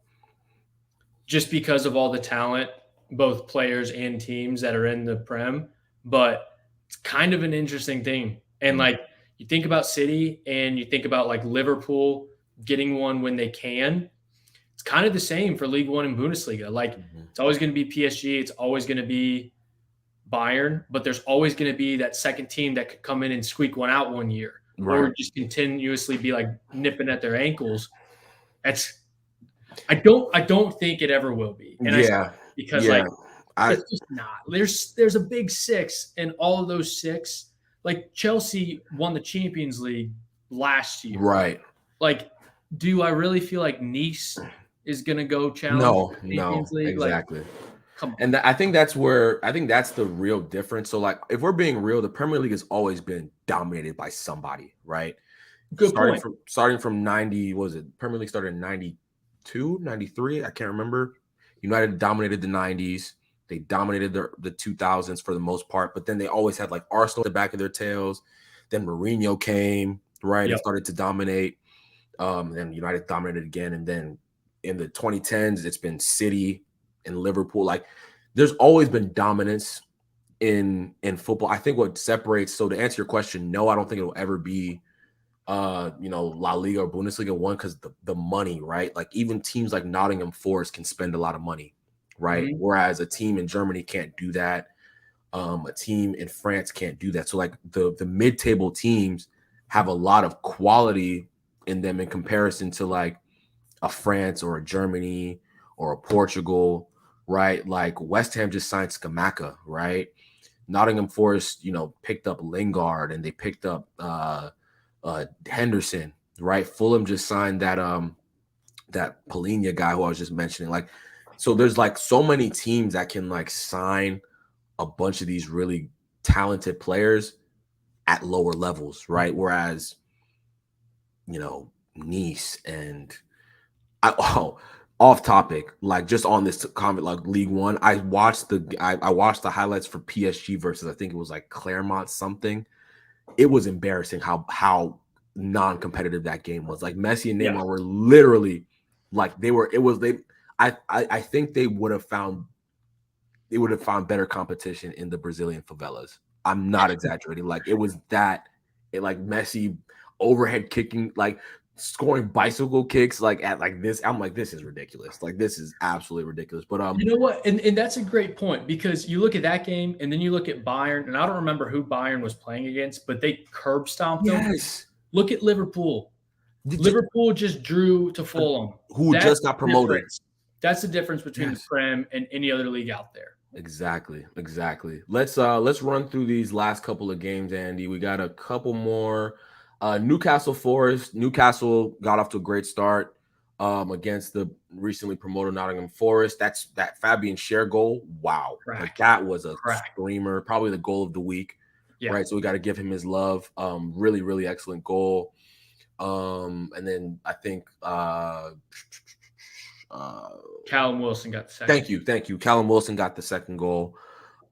[SPEAKER 2] just because of all the talent, both players and teams that are in the Prem. But it's kind of an interesting thing. And like you think about City and you think about like Liverpool getting one when they can. It's kind of the same for League One and Bundesliga. Like it's always going to be PSG. It's always going to be Bayern, but there's always going to be that second team that could come in and squeak one out one year or just continuously be like nipping at their ankles. I don't think it ever will be. And because it's just not. There's a big 6 and all of those 6, like Chelsea won the Champions League last year.
[SPEAKER 1] Right.
[SPEAKER 2] Like, do I really feel like Nice is going to go challenge
[SPEAKER 1] the Champions League? Exactly.
[SPEAKER 2] Like, come on.
[SPEAKER 1] And I think that's the real difference. So, like, if we're being real, the Premier League has always been dominated by somebody, right?
[SPEAKER 2] Good point.
[SPEAKER 1] Starting from 90, was it? Premier League started in 92, 93? I can't remember. United dominated the 90s. They dominated the 2000s for the most part, but then they always had like Arsenal at the back of their tails. Then Mourinho came, right, and started to dominate. Then United dominated again, and then in the 2010s, it's been City and Liverpool. Like, there's always been dominance in football. I think what separates. So to answer your question, no, I don't think it will ever be, La Liga or Bundesliga one because the money, right? Like even teams like Nottingham Forest can spend a lot of money, right? Whereas a team in Germany can't do that. A team in France can't do that. So like the mid-table teams have a lot of quality in them in comparison to like a France or a Germany or a Portugal, right? Like West Ham just signed Scamacca, right? Nottingham Forest, picked up Lingard and they picked up Henderson, right? Fulham just signed that Palhinha guy who I was just mentioning. Like, so there's like so many teams that can like sign a bunch of these really talented players at lower levels, right? Whereas, Nice and off topic, like just on this comment, like League One, I watched the highlights for PSG versus I think it was like Claremont something. It was embarrassing how non-competitive that game was. Like Messi and Neymar were literally like I think they would have found better competition in the Brazilian favelas. I'm not exaggerating. Like like Messi overhead kicking, like scoring bicycle kicks, like at like this. I'm like, this is ridiculous. Like this is absolutely ridiculous. But
[SPEAKER 2] you know what? And that's a great point because you look at that game and then you look at Bayern, and I don't remember who Bayern was playing against, but they curb stomped them.
[SPEAKER 1] Yes.
[SPEAKER 2] Look at Liverpool. Liverpool just drew to Fulham,
[SPEAKER 1] who just got promoted.
[SPEAKER 2] That's the difference between the Prem and any other league out there.
[SPEAKER 1] Exactly. Let's run through these last couple of games, Andy. We got a couple more. Newcastle Forest. Newcastle got off to a great start against the recently promoted Nottingham Forest. That Fabian Schär goal. Wow. Like that was a screamer, probably the goal of the week. Yeah. Right. So we got to give him his love. Really, really excellent goal. And then I think
[SPEAKER 2] Callum Wilson got the second.
[SPEAKER 1] Thank you. Callum Wilson got the second goal.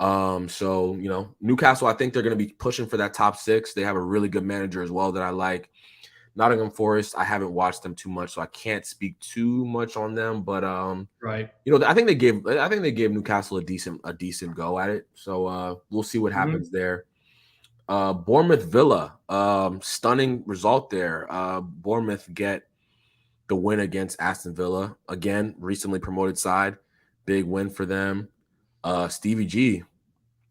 [SPEAKER 1] So Newcastle, I think they're going to be pushing for that top 6. They have a really good manager as well that I like. Nottingham Forest, I haven't watched them too much, so I can't speak too much on them. But
[SPEAKER 2] right,
[SPEAKER 1] I think they gave Newcastle a decent go at it. So we'll see what happens there. Bournemouth Villa, stunning result there. Bournemouth get the win against Aston Villa, again, recently promoted side. Big win for them. Stevie G.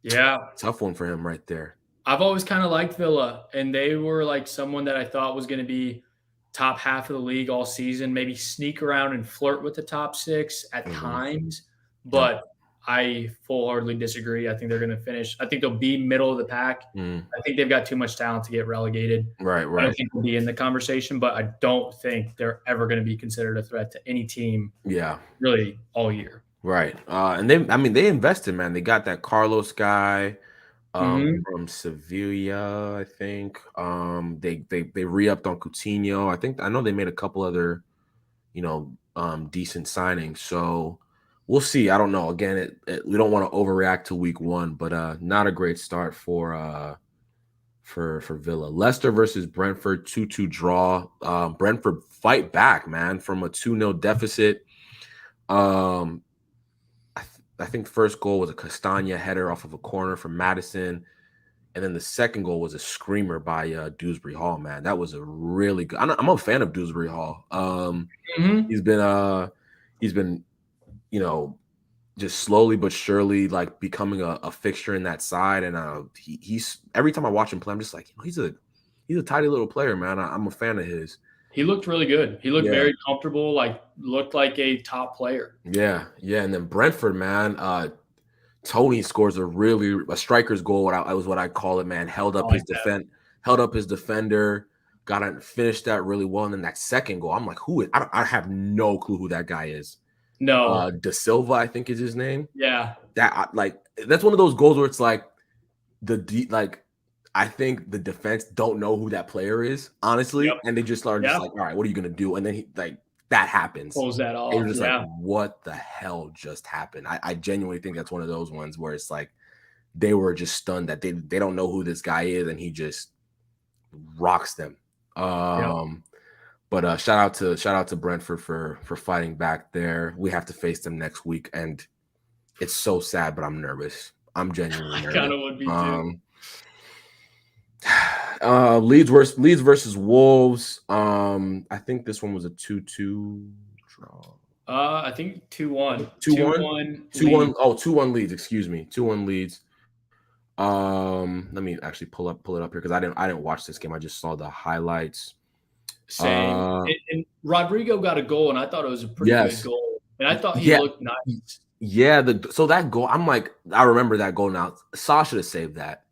[SPEAKER 2] Yeah.
[SPEAKER 1] Tough one for him right there.
[SPEAKER 2] I've always kind of liked Villa, and they were like someone that I thought was going to be top half of the league all season, maybe sneak around and flirt with the top 6 at times. But I full-heartedly disagree. I think they're going to finish. I think they'll be middle of the pack. I think they've got too much talent to get relegated.
[SPEAKER 1] Right.
[SPEAKER 2] I don't think they'll be in the conversation, but I don't think they're ever going to be considered a threat to any team.
[SPEAKER 1] Yeah.
[SPEAKER 2] Really all year.
[SPEAKER 1] Right. And they invested, man. They got that Carlos guy from Sevilla, I think. They re-upped on Coutinho. I know they made a couple other, decent signings. So we'll see. I don't know. Again, we don't want to overreact to week 1, but not a great start for Villa. Leicester versus Brentford, 2-2 draw. Brentford fight back, man, from a 2-0 deficit. I think the first goal was a Castagna header off of a corner from Madison. And then the second goal was a screamer by Dewsbury Hall, man. That was a really good. I'm a fan of Dewsbury Hall. He's been, just slowly but surely like becoming a fixture in that side. And he's every time I watch him play, I'm just like, he's a tidy little player, man. I'm a fan of his.
[SPEAKER 2] He looked really good. He looked very comfortable, looked like a top player.
[SPEAKER 1] Yeah. And then Brentford, man, Tony scores a striker's goal. That was what I call it, man. Held up his defender, got to finish that really well. And then that second goal, I'm like, who is? I have no clue who that guy is.
[SPEAKER 2] No,
[SPEAKER 1] De Silva, I think is his name.
[SPEAKER 2] Yeah,
[SPEAKER 1] that's one of those goals where it's like I think the defense don't know who that player is, honestly, and they just are just like, all right, what are you gonna do? And then that happens.
[SPEAKER 2] Pulls that off.
[SPEAKER 1] You're just like, what the hell just happened? I genuinely think that's one of those ones where it's like they were just stunned that they don't know who this guy is, and he just rocks them. But shout out to Brentford for fighting back there. We have to face them next week, and it's so sad, but I'm nervous. I'm genuinely nervous.
[SPEAKER 2] I kind of would be too.
[SPEAKER 1] Leeds versus Wolves. I think this one was a 2-2 draw.
[SPEAKER 2] I think 2-1.
[SPEAKER 1] 2-1. 2-1. Oh, 2-1 Leeds. Excuse me. 2-1 Leeds. Let me actually pull it up here because I didn't watch this game. I just saw the highlights.
[SPEAKER 2] Same. And Rodrigo got a goal, and I thought it was a pretty good goal. And I thought he looked nice.
[SPEAKER 1] Yeah. So that goal, I'm like, I remember that goal now. Saw should have saved that.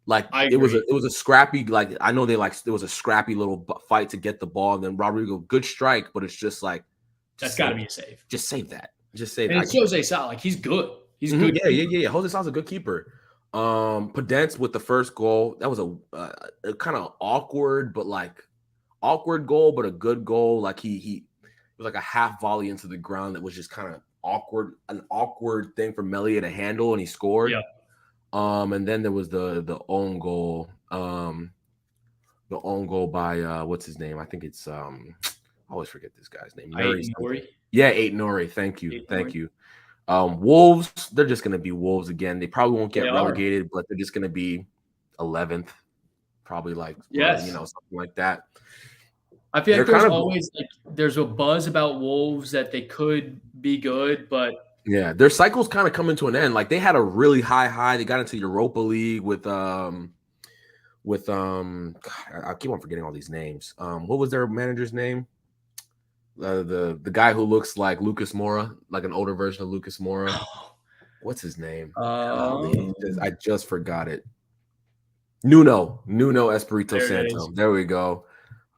[SPEAKER 1] It was a scrappy, I know it was a scrappy little fight to get the ball, and then Rodrigo, good strike, but it's just like
[SPEAKER 2] that's got to be a save.
[SPEAKER 1] Just save that. Just save
[SPEAKER 2] and
[SPEAKER 1] that.
[SPEAKER 2] And Jose Sá, he's good. He's good.
[SPEAKER 1] Yeah. Jose Sá's a good keeper. Podence with the first goal. That was a kind of awkward, but awkward goal, but a good goal. He was like a half volley into the ground that was just kind of an awkward thing for Melia to handle, and he scored.
[SPEAKER 2] Yeah.
[SPEAKER 1] And then there was the own goal. The own goal by what's his name? I think it's I always forget this guy's name.
[SPEAKER 2] Aït-Nouri.
[SPEAKER 1] Yeah, Aït-Nouri. Thank you. Wolves, they're just gonna be Wolves again. They probably won't get relegated, but they're just gonna be 11th, probably something like that.
[SPEAKER 2] I feel like there's always there's a buzz about Wolves that they could be good, but
[SPEAKER 1] yeah, their cycle's kind of coming to an end. They had a really high. They got into Europa League with I keep on forgetting all these names. What was their manager's name? The guy who looks like Lucas Moura, like an older version of Lucas Moura. What's his name? I just forgot it. Nuno Espirito Santo. There we go.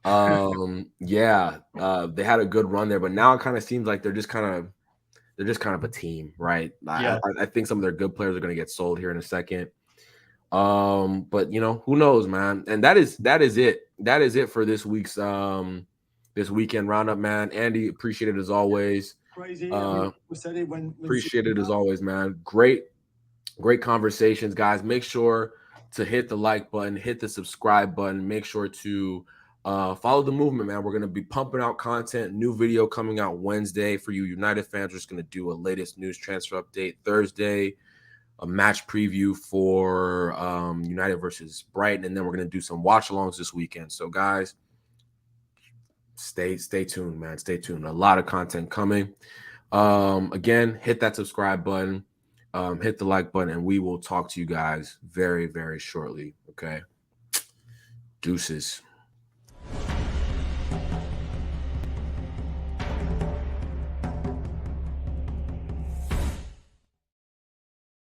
[SPEAKER 1] They had a good run there, but now it kind of seems like they're just kind of a team, right?
[SPEAKER 2] Yeah.
[SPEAKER 1] I think some of their good players are going to get sold here in a second. But who knows, man? And that is it. That is it for this week's this weekend roundup, man. Andy, appreciate it as always.
[SPEAKER 3] Crazy. We said it when
[SPEAKER 1] appreciate it as always, man. Great conversations, guys. Make sure to hit the like button, hit the subscribe button. Make sure to follow the movement, man. We're going to be pumping out content. New video coming out Wednesday for you United fans. We're just going to do a latest news transfer update Thursday, a match preview for United versus Brighton, and then we're going to do some watch-alongs this weekend. So, guys, stay tuned, man. Stay tuned. A lot of content coming. Again, hit that subscribe button. Hit the like button, and we will talk to you guys very, very shortly. Okay. Deuces.